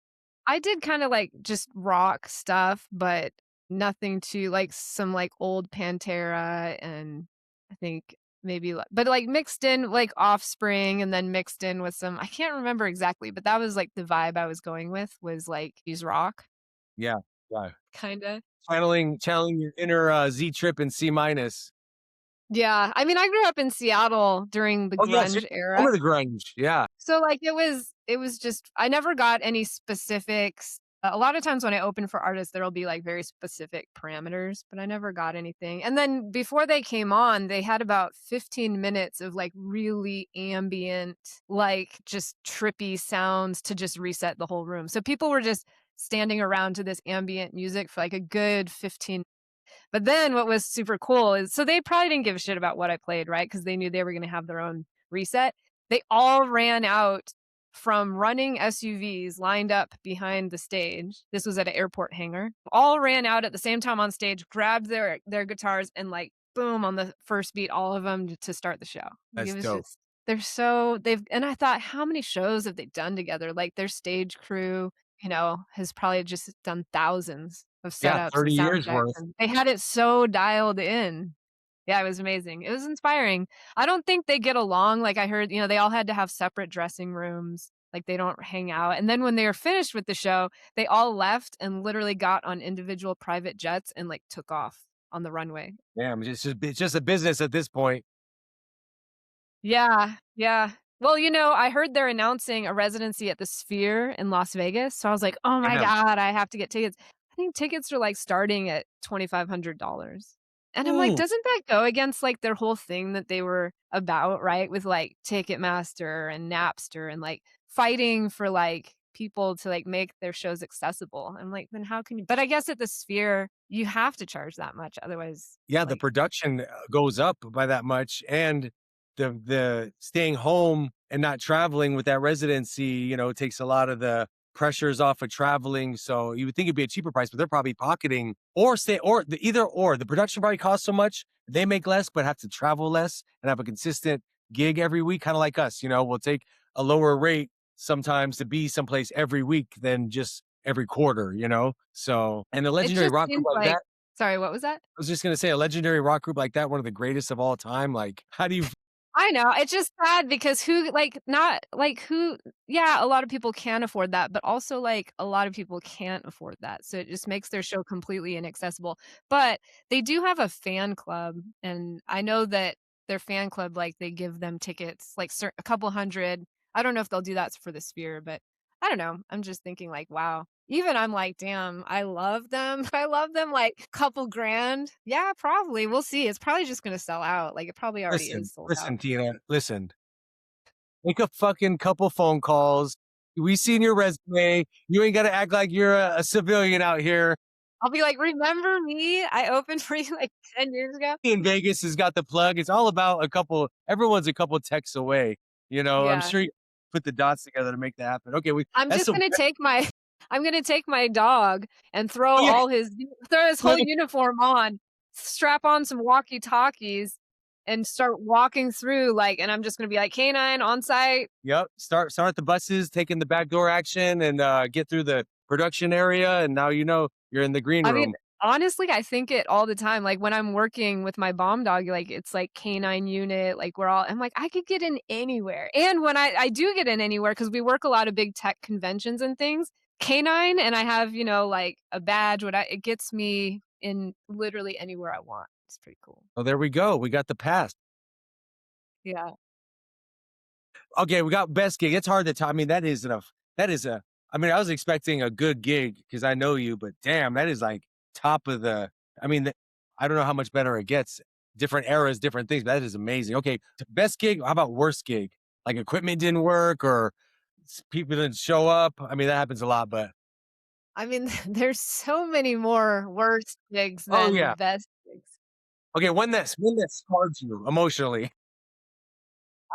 I did kinda, like, just rock stuff, but nothing too like, some, like, old Pantera and I think maybe, but, like, mixed in, like, Offspring and then mixed in with some I can't remember exactly, but that was, like, the vibe I was going with was, like, use rock, Yeah, yeah. kinda. Channeling your inner, Z Trip and C minus. Yeah, I mean, I grew up in Seattle during the Oh, yes, you're grunge era. home of the grunge, yeah. So, like, it was just I never got any specifics. A lot of times when I open for artists, there'll be, like, very specific parameters, but I never got anything. And then before they came on, they had about 15 minutes of, like, really ambient, like, just trippy sounds to just reset the whole room. So people were just standing around to this ambient music for, like, a good 15. But then what was super cool is so they probably didn't give a shit about what I played, right? Because they knew they were gonna have their own reset. They all ran out from running SUVs lined up behind the stage. This was at an airport hangar. All ran out at the same time on stage, grabbed their guitars, and, like, boom, on the first beat, all of them to start the show. Like, it That's was dope. just they've and I thought, "How many shows have they done together?" Like, their stage crew, has probably just done thousands of Yeah, setups and 30 sound years checks, worth. and they had it so dialed in. Yeah, it was amazing. It was inspiring. I don't think they get along, like, I heard, they all had to have separate dressing rooms, like, they don't hang out, and then when they were finished with the show, they all left and literally got on individual private jets and, like, took off on the runway. Damn, it's just a business at this point. Yeah, yeah. Well, I heard they're announcing a residency at the Sphere in Las Vegas, so I was like, "Oh my Damn. god, I have to get tickets." I think tickets are, like, starting at $2,500. And I'm like, Ooh. doesn't that go against, like, their whole thing that they were about, right? With, like, Ticketmaster and Napster and, like, fighting for, like, people to, like, make their shows accessible. I'm like, "Then how can you" but I guess at the Sphere, you have to charge that much, otherwise, Yeah, the like production, goes up by that much, and the staying home and not traveling with that residency, takes a lot of the pressures off of traveling, so you would think it'd be a cheaper price, but they're probably pocketing or the either or. The production probably costs so much, they make less, but have to travel less and have a consistent gig every week, kinda like us, we'll take a lower rate sometimes to be someplace every week than just every quarter, So and a it legendary just rock group seems like like that sorry, what was that? I was just gonna say a legendary rock group like that, one of the greatest of all time, like, how do you I know, it's just sad because who like, not like, who yeah, a lot of people can afford that, but also, like, a lot of people can't afford that, so it just makes their show completely inaccessible, but they do have a fan club, and I know that their fan club, like, they give them tickets, like, a couple hundred. I don't know if they'll do that for the Sphere, but I don't know, I'm just thinking like, wow. Even I'm like, "Damn, I love them." I love them, like, couple grand. Yeah, probably, we'll see, it's probably just gonna sell out, like, it probably already listen, is sold out. listen, Tina, listen, make a fucking couple phone calls. We seen your resume. You ain't gotta act like you're a civilian out here. I'll be like, "Remember me? I opened for you, like, 10 years ago?" In Vegas has got the plug. It's all about everyone's a couple texts away, I'm Yeah. sure you put the dots together to make that happen. Okay, we I'm that's just some gonna take my I'm gonna take my dog and oh, yeah, throw his whole little uniform on, strap on some walkie-talkies, and start walking through, like and I'm just gonna be like, "Canine on site." yep, start the buses, taking the backdoor action, and, get through the production area, and now you're in the green I mean, room. honestly, I think it all the time, like, when I'm working with my bomb dog, like, it's like canine unit, like, I'm like, "I could get in anywhere," and when I do get in anywhere because we work a lot of big tech conventions and things, canine, and I have, like, a badge, it gets me in literally anywhere I want. It's pretty cool. Oh, there we go. We got the pass. Yeah. Okay, we got best gig. It's hard to tell. I mean, that is a I mean, I was expecting a good gig because I know you, but damn, that is like top of the I mean, I don't know how much better it gets. Different eras, different things, but that is amazing. Okay, best gig. How about worst gig? Like equipment didn't work or people didn't show up. I mean, that happens a lot, but I mean, there's so many more worst gigs oh yeah. than best gigs. Okay, one that scarred you emotionally.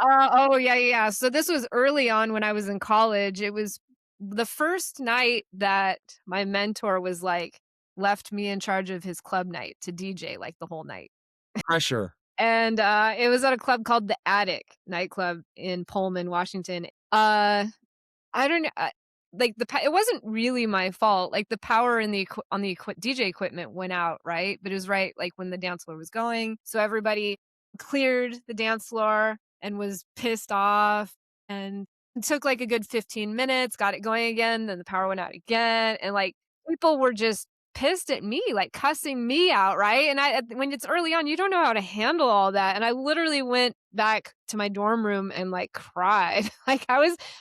Oh, yeah, yeah, yeah. So this was early on when I was in college. It was the first night that my mentor was like left me in charge of his club night to DJ like the whole night. Pressure. And it was at a club called the Attic nightclub in Pullman, Washington. I don't know, like, it wasn't really my fault, like, the power in the on the DJ equipment went out, right? But it was right, like, when the dance floor was going, so everybody cleared the dance floor and was pissed off, and it took, like, a good 15 minutes, got it going again, then the power went out again, and, like, people were just pissed at me, like, cussing me out, right? And when it's early on, you don't know how to handle all that, and I literally went back to my dorm room and, like, cried, like,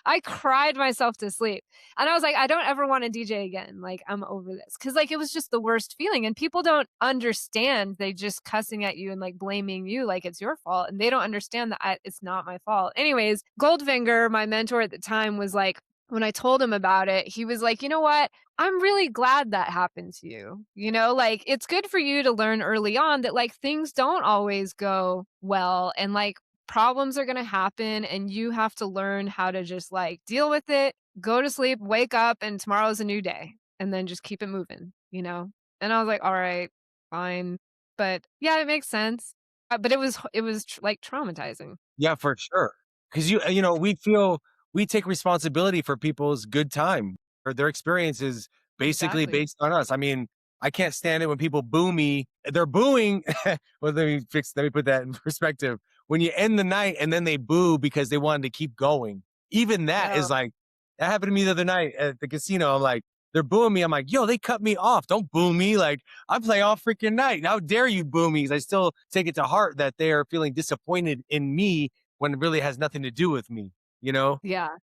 I cried myself to sleep. And I was like, I don't ever want to DJ again. Like, I'm over this. Cause like it was just the worst feeling. And people don't understand. They just cussing at you and like blaming you like it's your fault. And they don't understand that it's not my fault. Anyways, Goldfinger, my mentor at the time, was like, when I told him about it, he was like, you know what? I'm really glad that happened to you. Like it's good for you to learn early on that like things don't always go well and like problems are going to happen and you have to learn how to just like deal with it, go to sleep, wake up, and tomorrow's a new day, and then just keep it moving. And I was like, "All right, fine." but yeah, it makes sense. But like, traumatizing. Yeah, for sure. Because we feel we take responsibility for people's good time, or their experiences basically Exactly. based on us. I mean, I can't stand it when people boo me. They're booing. Well, let me put that in perspective. When you end the night and then they boo because they wanted to keep going, even that is Oh, like that happened to me the other night at the casino. I'm like, they're booing me. I'm like, yo, they cut me off. Don't boo me. Like, I play all freaking night. How dare you boo me? 'Cause I still take it to heart that they are feeling disappointed in me when it really has nothing to do with me, you know? yeah.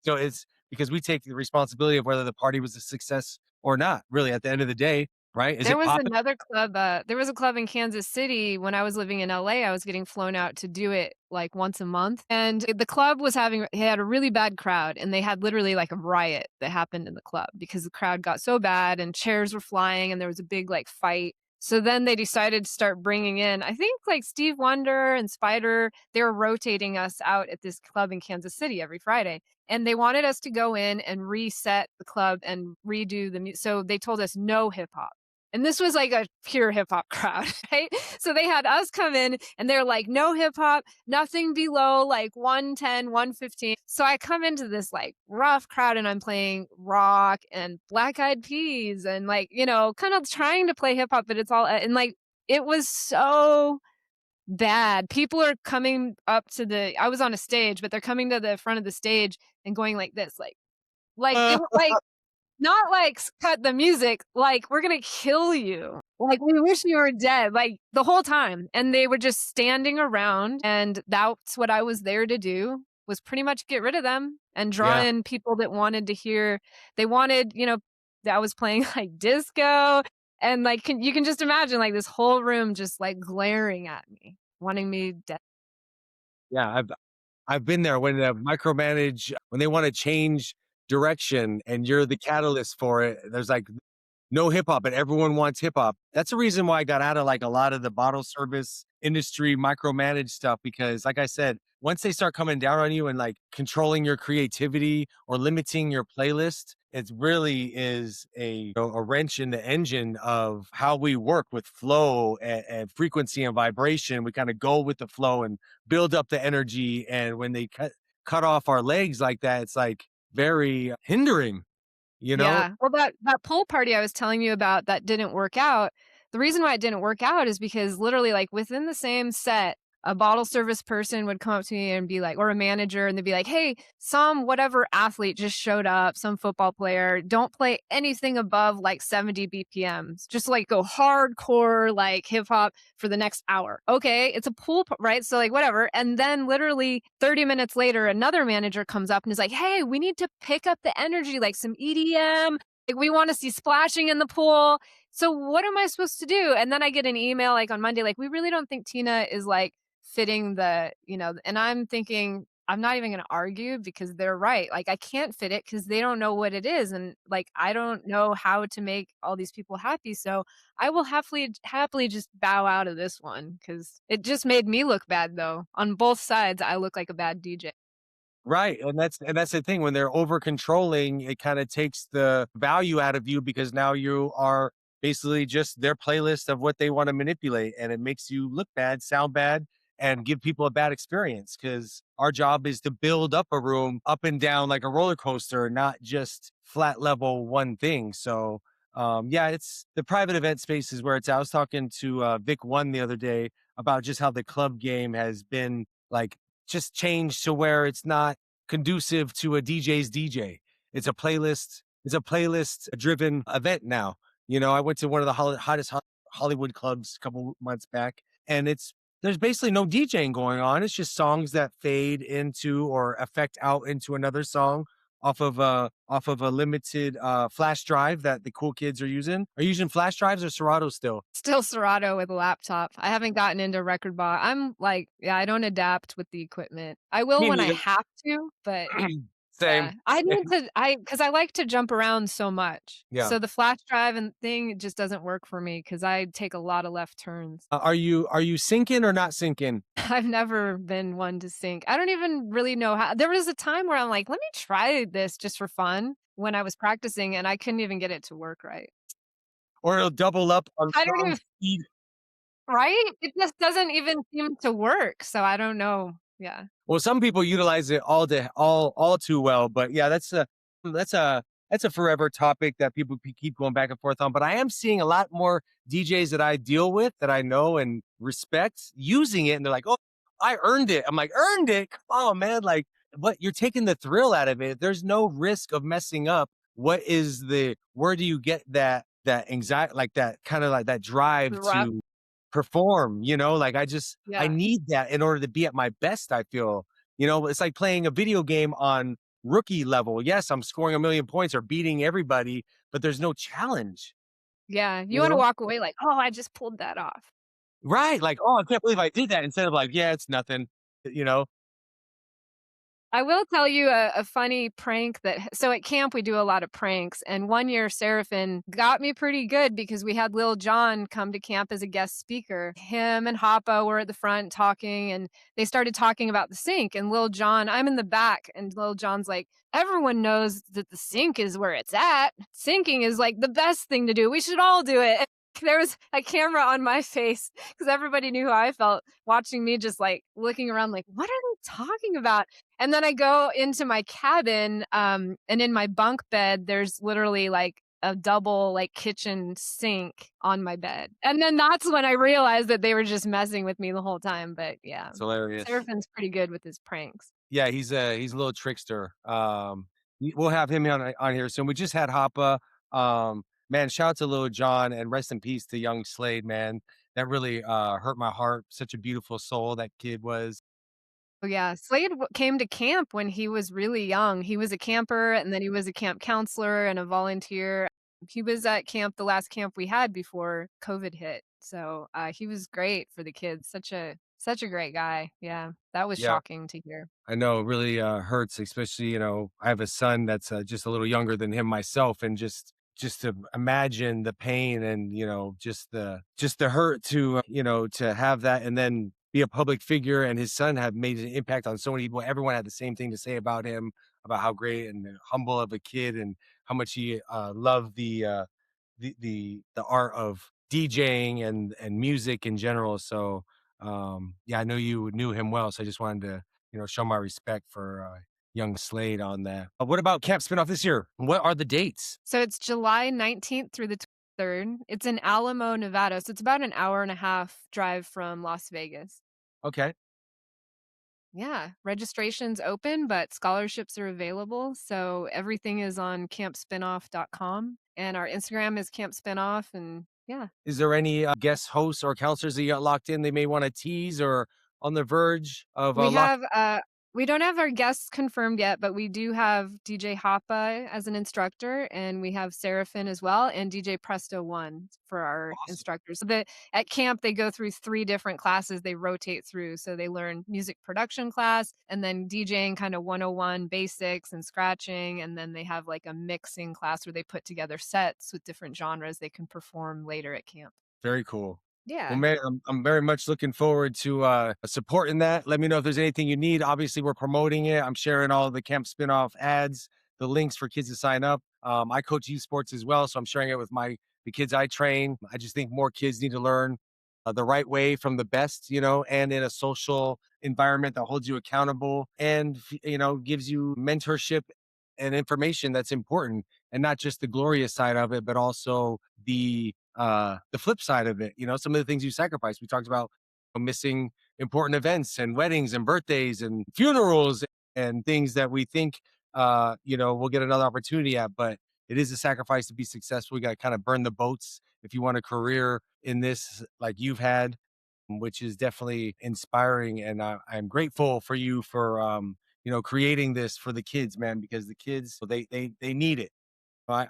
So it's because we take the responsibility of whether the party was a success or not, really, at the end of the day, right? Is There it was popping? another club, there was a club in Kansas City when I was living in LA. I was getting flown out to do it, like, once a month, and the club had a really bad crowd, and they had literally, like, a riot that happened in the club because the crowd got so bad and chairs were flying and there was a big, like, fight. So then they decided to start bringing in, I think, like, Steve Wonder and Spider. They were rotating us out at this club in Kansas City every Friday, and they wanted us to go in and reset the club and redo so they told us no hip hop. And this was like a pure hip hop crowd, right? So they had us come in and they're like, no hip hop, nothing below like 110, 115. So I come into this like rough crowd and I'm playing rock and Black Eyed Peas and like, kind of trying to play hip hop, but it's all, and like, it was so bad. People are coming up to I was on a stage, but they're coming to the front of the stage and going like this, like they Uh, were like, not like, "Cut the music," like, "We're gonna kill you." Like, "We wish you were dead," like, the whole time, and they were just standing around, and that's what I was there to do, was pretty much get rid of them and draw yeah. in people that wanted to hear. They wanted, that I was playing, like, disco, and, like, you can just imagine, like, this whole room just, like, glaring at me, wanting me dead. Yeah, I've been there when they micromanage when they wanna change direction and you're the catalyst for it. There's, like, no hip hop, but everyone wants hip hop. That's the reason why I got out of like a lot of the bottle service industry micromanage stuff because, like I said, once they start coming down on you and like controlling your creativity or limiting your playlist, it really is a wrench in the engine of how we work with flow and frequency and vibration. We kind of go with the flow and build up the energy. And when they cut off our legs like that, it's like very hindering, you know? Yeah. Well, that pool party I was telling you about that didn't work out, the reason why it didn't work out is because literally, like, within the same set, a bottle service person would come up to me and be like, or a manager, and they'd be like, "Hey, some whatever athlete just showed up, some football player. Don't play anything above like 70 BPMs. Just like go hardcore, like hip hop for the next hour." Okay, it's a right? So, like, whatever. And then literally 30 minutes later, another manager comes up and is like, "Hey, we need to pick up the energy, like some EDM. Like, we want to see splashing in the pool." So, what am I supposed to do? And then I get an email like on Monday, like, "We really don't think Tina is like fitting and I'm thinking, I'm not even gonna argue because they're right. Like, I can't fit it because they don't know what it is, and, like, I don't know how to make all these people happy, so I will happily just bow out of this one because it just made me look bad, though. On both sides, I look like a bad DJ. Right, and that's the thing, when they're over controlling, it kinda takes the value out of you because now you are basically just their playlist of what they wanna manipulate, and it makes you look bad, sound bad, and give people a bad experience. Because our job is to build up a room up and down like a roller coaster, not just flat level one thing. So, yeah, it's the private event space is where it's at. I was talking to, Vic One the other day about just how the club game has been, like, just changed to where it's not conducive to a DJ's DJ. It's a playlist driven event now. I went to one of the hottest Hollywood clubs a couple months back, and there's basically no DJing going on. It's just songs that fade into or affect out into another song off of a limited flash drive that the cool kids are using. Are you using flash drives or Serato still? Still Serato with a laptop. I haven't gotten into record I'm like, yeah, I don't adapt with the equipment. I will Me when I neither. have to, but Same. yeah, I need to because I like to jump around so much. Yeah. So the flash drive and thing just doesn't work for me because I take a lot of left turns. Are you syncing or not syncing? I've never been one to sync. I don't even really know how. There was a time where I'm like, "Let me try this just for fun," when I was practicing, and I couldn't even get it to work right. Or it'll double up on I don't song even speed. Right? It just doesn't even seem to work, so I don't know. Yeah. Well, some people utilize it all too well, but yeah, that's a that's a forever topic that people keep going back and forth on. But I am seeing a lot more DJs that I deal with that I know and respect using it, and they're like, "Oh, I earned it." I'm like, "Earned it? Come on, man! Like, what? You're taking the thrill out of it. There's no risk of messing up. What is the? Where do you get that anxiety, like that kind of like that drive The rough. to perform, like I Yeah. need that in order to be at my best, I feel. It's like playing a video game on rookie level. Yes, I'm scoring a million points or beating everybody, but there's no challenge, Yeah. You you wanna know? walk away like, "Oh, I just pulled that off." Right. Like, oh, I can't believe I did that instead of like, yeah, it's nothing, you know? I will tell you a funny prank so at camp, we do a lot of pranks, and one year, Seraphin got me pretty good because we had Lil Jon come to camp as a guest speaker. Him and Hoppa were at the front talking, and they started talking about the sink, and Lil Jon I'm in the back, and Lil Jon's like, "Everyone knows that the sink is where it's at. Sinking is, like, the best thing to do. We should all do it." There was a camera on my face because everybody knew how I felt watching me just, like, looking around like, "What are they talking about?" And then I go into my cabin, and in my bunk bed, there's literally like a double like kitchen sink on my bed. And then that's when I realized that they were just messing with me the whole time. But yeah, It's hilarious. Seraphin's pretty good with his pranks. Yeah, he's a little trickster. We'll have him on here soon. We just had Hoppa. Man, shout out to Lil Jon and rest in peace to young Slade, man. That really hurt my heart. Such a beautiful soul that kid was. Oh yeah, came to camp when he was really young. He was a camper and then he was a camp counselor and a volunteer. He was at camp the last camp we had before COVID hit. So he was great for the kids. Such a great guy. Yeah, that was Yeah. shocking to hear. I know it really hurts, especially, I have a son that's just a little younger than him myself, and just to imagine the pain and, just the hurt to, to have that and then be a public figure. And his son had made an impact on so many people. Everyone had the same thing to say about him, about how great and humble of a kid and how much he loved the art of DJing and music in general. So yeah, I know you knew him well, so I just wanted to show my respect for young Slade on that. What about Camp Spinoff this year? What are the dates? So it's July 19th through the 23rd. It's in Alamo, Nevada. So it's about an hour and a half drive from Las Vegas. Okay. Yeah, registration's open, but scholarships are available. So everything is on campspinoff.com and our Instagram is campspinoff and yeah. Is there any guest hosts or counselors that you got locked in they may want to tease or on the verge of We lock? have we don't have our guests confirmed yet, but we do have DJ Hoppa as an instructor and we have Seraphin as well and DJ Presto 1 for our Awesome. instructors. At camp they go through 3 different classes they rotate through. So they learn music production class and then DJing kind of 101 basics and scratching and then they have like a mixing class where they put together sets with different genres they can perform later at camp. Very cool. Well, Yeah. man, I'm very much looking forward to supporting that. Let me know if there's anything you need. Obviously, we're promoting it. I'm sharing all the Camp Spinoff ads, the links for kids to sign up. I coach youth sports as well, so I'm sharing it with the kids I train. I just think more kids need to learn the right way from the best, and in a social environment that holds you accountable and gives you mentorship and information that's important, and not just the glorious side of it, but also the flip side of it. Some of the things you sacrifice. We talked about missing important events and weddings and birthdays and funerals and things that we think we'll get another opportunity at, but it is a sacrifice to be successful. You got to kind of burn the boats if you want a career in this like you've had, which is definitely inspiring. And I'm grateful for you for creating this for the kids, man, because the kids they need it. I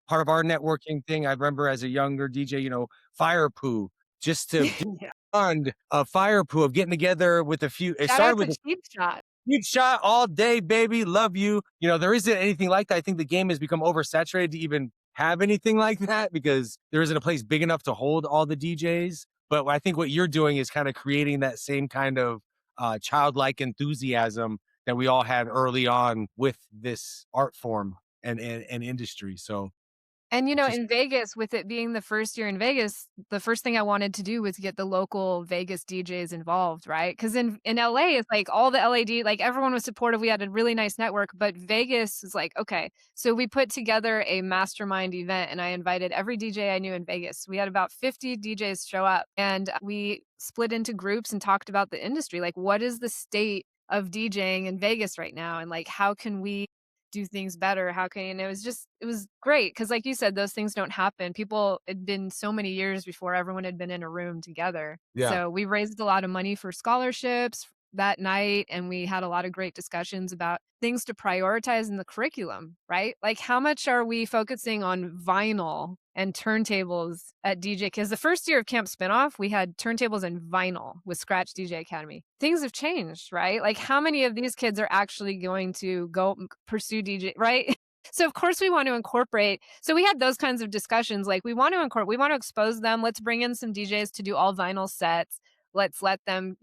Part of our networking thing, I remember as a younger DJ, fire poo, just to be Yeah. fun, a fire poo of getting together with a few. It Shout started out to with a Cheap Shot. huge shot all day, baby. Love you. There isn't anything like that. I think the game has become oversaturated to even have anything like that because there isn't a place big enough to hold all the DJs. But I think what you're doing is kind of creating that same kind of childlike enthusiasm that we all had early on with this art form and industry. So And, Just in Vegas, with it being the first year in Vegas, the first thing I wanted to do was get the local Vegas DJs involved, right? Because in LA, it's like all the LAD like, everyone was supportive, we had a really nice network, but Vegas is like, okay. So we put together a mastermind event, and I invited every DJ I knew in Vegas. We had about 50 DJs show up, and we split into groups and talked about the industry, like, what is the state of DJing in Vegas right now? And, like, how can we do things better? How can and it was great because, like you said, those things don't happen. People it'd been so many years before everyone had been in a room together. yeah, So we raised a lot of money for scholarships that night, and we had a lot of great discussions about things to prioritize in the curriculum, right? Like, how much are we focusing on vinyl and turntables at DJ? Because the first year of Camp Spinoff, we had turntables and vinyl with Scratch DJ Academy. Things have changed, right? Like, how many of these kids are actually going to go pursue DJ, right? So of course we want to incorporate. So we had those kinds of discussions. Like, we want to incorporate, we want to expose them. Let's bring in some DJs to do all vinyl sets. Let's let them,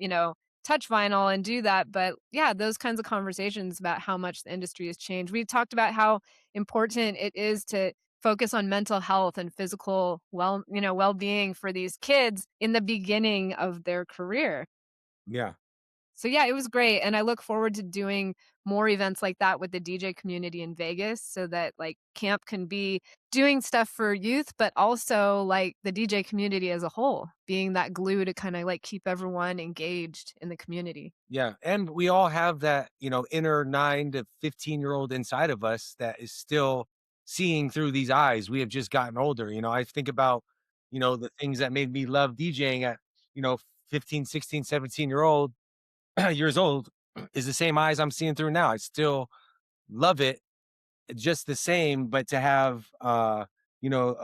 touch vinyl and do that. But yeah, those kinds of conversations about how much the industry has changed. We talked about how important it is to focus on mental health and physical well-being for these kids in the beginning of their career. yeah. So yeah, it was great, and I look forward to doing more events like that with the DJ community in Vegas so that, like, camp can be doing stuff for youth, but also, like, the DJ community as a whole, being that glue to kinda, like, keep everyone engaged in the community. Yeah, and we all have that, inner 9 to 15-year-old inside of us that is still seeing through these eyes. We have just gotten older, I think about, the things that made me love DJing at, you know, 15, 16, 17-year-old years old is the same eyes I'm seeing through now. I still love it just the same, but to have a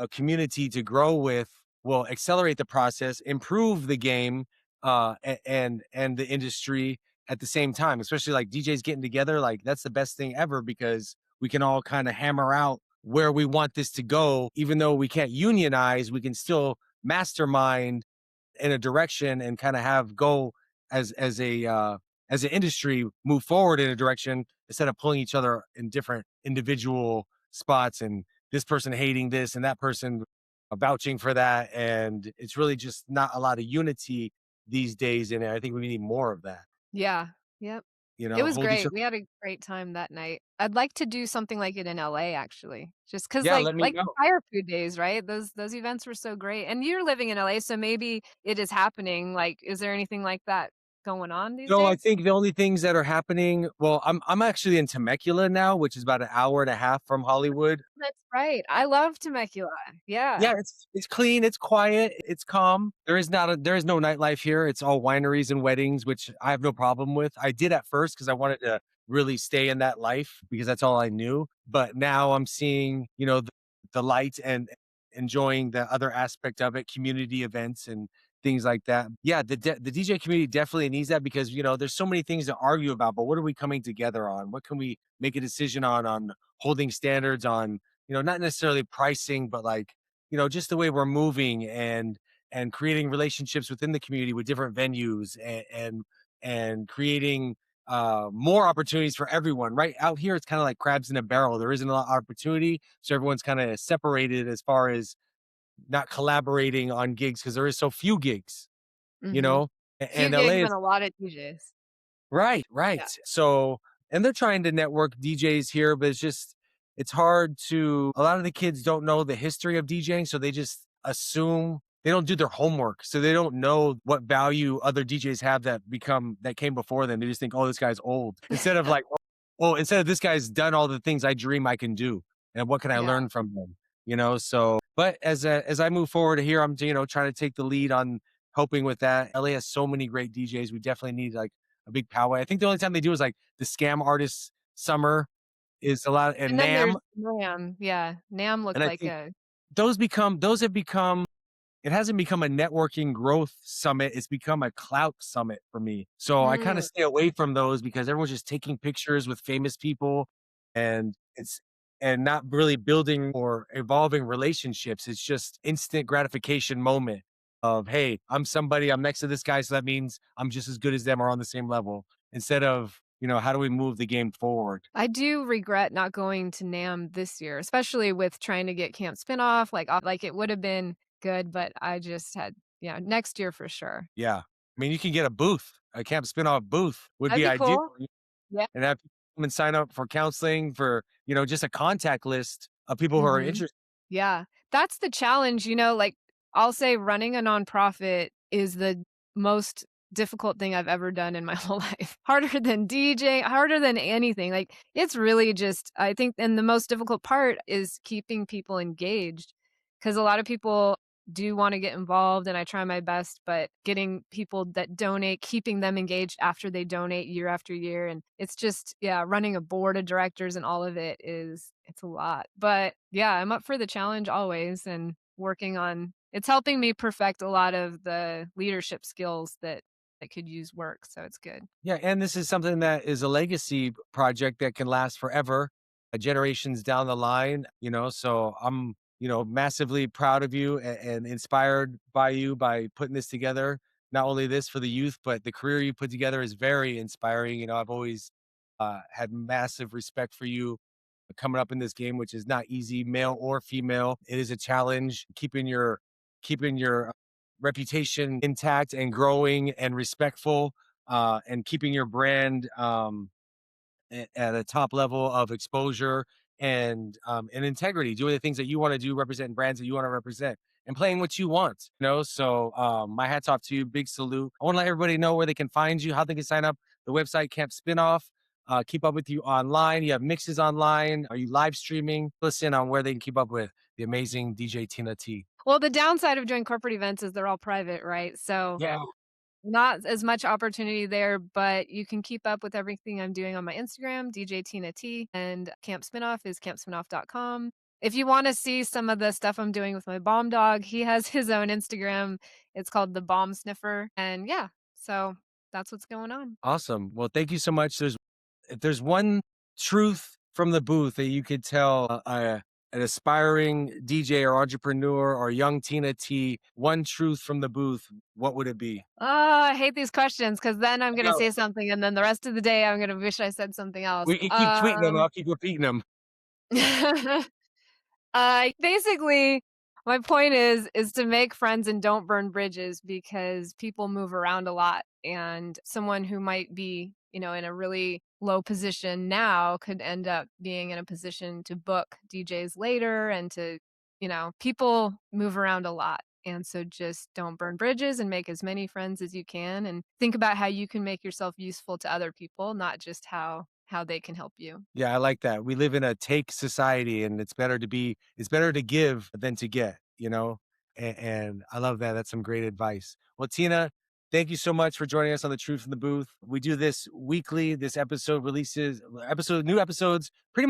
community to grow with will accelerate the process, improve the game, and the industry at the same time. Especially like DJs getting together, like that's the best thing ever because we can all kind of hammer out where we want this to go. Even though we can't unionize, we can still mastermind in a direction and kind of have go as an industry move forward in a direction instead of pulling each other in different individual spots and this person hating this and that person vouching for that, and it's really just not a lot of unity these days, and I think we need more of that. Yeah. Yep. It was Hold each great. other. We had a great time that night. I'd like to do something like it in LA actually. Just 'cause Yeah, like let me like the know. Fire Food Days, right? Those events were so great. And you're living in LA, so maybe it is happening. Like, is there anything like that going on these I days? think the only things that are happening, well, I'm actually in Temecula now, which is about an hour and a half from Hollywood. That's right. I love Temecula. Yeah, Yeah. it's clean, it's quiet, it's calm. There is no nightlife here. It's all wineries and weddings, which I have no problem with. I did at first because I wanted to really stay in that life because that's all I knew. But now I'm seeing, the light and enjoying the other aspect of it, community events and things like that. Yeah, the DJ community definitely needs that because there's so many things to argue about. But what are we coming together on? What can we make a decision on holding standards on? Not necessarily pricing, but like, just the way we're moving and creating relationships within the community with different venues and creating more opportunities for everyone. Right out here, it's kind of like crabs in a barrel. There isn't a lot of opportunity, so everyone's kind of separated as far as not collaborating on gigs because there is so few gigs. You Mhm. know, Few and gigs LA and is a lot of DJs. right, right. Yeah. So, and they're trying to network DJs here, but it's hard to, a lot of the kids don't know the history of DJing. So they just assume they don't do their homework. So they don't know what value other DJs have that came before them. They just think, oh, this guy's old. Instead of like, well, instead of this guy's done all the things I dream I can do. And what can I Yeah. learn from them? So, but as I move forward here, I'm, trying to take the lead on helping with that. LA has so many great DJs. We definitely need like a big powwow. I think the only time they do is like the Scam Artists Summer is a lot and And then there's NAM, NAMM. Yeah. NAMM and looked I like think a those have become it hasn't become a networking growth summit, it's become a clout summit for me. So I kinda mm, stay away from those because everyone's just taking pictures with famous people and not really building or evolving relationships. It's just instant gratification moment of, "Hey, I'm somebody, I'm next to this guy, so that means I'm just as good as them or on the same level." Instead of, how do we move the game forward? I do regret not going to NAMM this year, especially with trying to get Camp Spinoff, like, it would've been good, but I just had yeah, next year for sure. Yeah. I mean, you can get a booth, a Camp Spinoff booth would That'd be be ideal, cool. Yeah. and have people come and sign up for counseling for, just a contact list of people who are Mhm. interested. Yeah. That's the challenge, like, I'll say running a nonprofit is the most difficult thing I've ever done in my whole life. Harder than DJ, harder than anything, like, it's really just I think and the most difficult part is keeping people engaged, because a lot of people do wanna get involved, and I try my best, but getting people that donate, keeping them engaged after they donate year after year, and it's just yeah, running a board of directors and all of it is it's a lot, but, yeah, I'm up for the challenge always and working on it's helping me perfect a lot of the leadership skills that could use work, so it's good. Yeah, and this is something that is a legacy project that can last forever, generations down the line, so I'm, massively proud of you and inspired by you by putting this together. Not only this for the youth, but the career you put together is very inspiring. I've always had massive respect for you coming up in this game, which is not easy, male or female. It is a challenge keeping your reputation intact and growing and respectful, and keeping your brand at a top level of exposure and integrity, doing the things that you want to do, representing brands that you want to represent, and playing what you want. So my hats off to you. Big salute. I want to let everybody know where they can find you, how they can sign up. The website Camp Spinoff. Keep up with you online. You have mixes online. Are you live streaming? Listen on where they can keep up with the amazing DJ Tina T. Well, the downside of doing corporate events is they're all private, right? So, Yeah. not as much opportunity there, but you can keep up with everything I'm doing on my Instagram, DJ Tina T, and Camp Spinoff is campspinoff.com. If you wanna see some of the stuff I'm doing with my bomb dog, he has his own Instagram. It's called The Bomb Sniffer, and yeah, so that's what's going on. Awesome. Well, thank you so much. If there's one truth from the booth that you could tell an aspiring DJ or entrepreneur or young Tina T, one truth from the booth, what would it be? Oh, I hate these questions because then I'm gonna No, say something, and then the rest of the day, I'm gonna wish I said something else. we can keep tweeting them. I'll keep repeating them. Basically, my point is to make friends and don't burn bridges because people move around a lot, and someone who might be, in a really low position now could end up being in a position to book DJs later and to, people move around a lot. And so just don't burn bridges and make as many friends as you can and think about how you can make yourself useful to other people, not just how they can help you. Yeah, I like that. We live in a take society, and it's better to give than to get, and I love that. That's some great advice. Well, Tina, thank you so much for joining us on The Truth in the Booth. We do this weekly. This episode releases new episodes pretty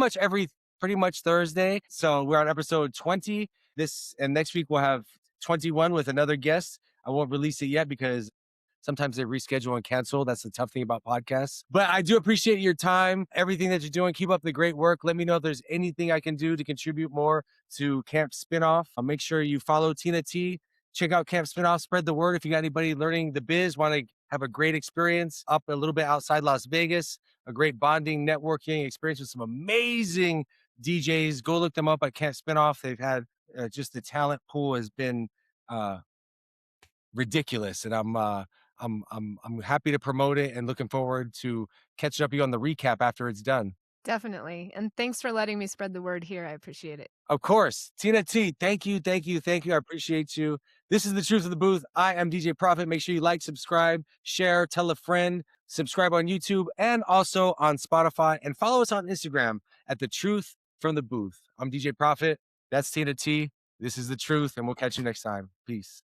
much Thursday. So we're on episode 20. This and next week we'll have 21 with another guest. I won't release it yet because sometimes they reschedule and cancel. That's the tough thing about podcasts. But I do appreciate your time, everything that you're doing. Keep up the great work. Let me know if there's anything I can do to contribute more to Camp Spinoff. I'll make sure you follow Tina T. Check out Camp Spinoff. Spread the word if you got anybody learning the biz, want to have a great experience up a little bit outside Las Vegas, a great bonding, networking experience with some amazing DJs. Go look them up at Camp Spinoff. They've had just the talent pool has been uh, ridiculous, and I'm happy to promote it and looking forward to catching up with you on the recap after it's done. Definitely, and thanks for letting me spread the word here, I appreciate it. Of course, Tina T, thank you, thank you, thank you. I appreciate you. This is the truth of the booth. I am DJ Profit. Make sure you like, subscribe, share, tell a friend, subscribe on YouTube and also on Spotify, and follow us on Instagram at the truth from the booth. I'm DJ Profit. That's Tina T. This is the truth, and we'll catch you next time. Peace.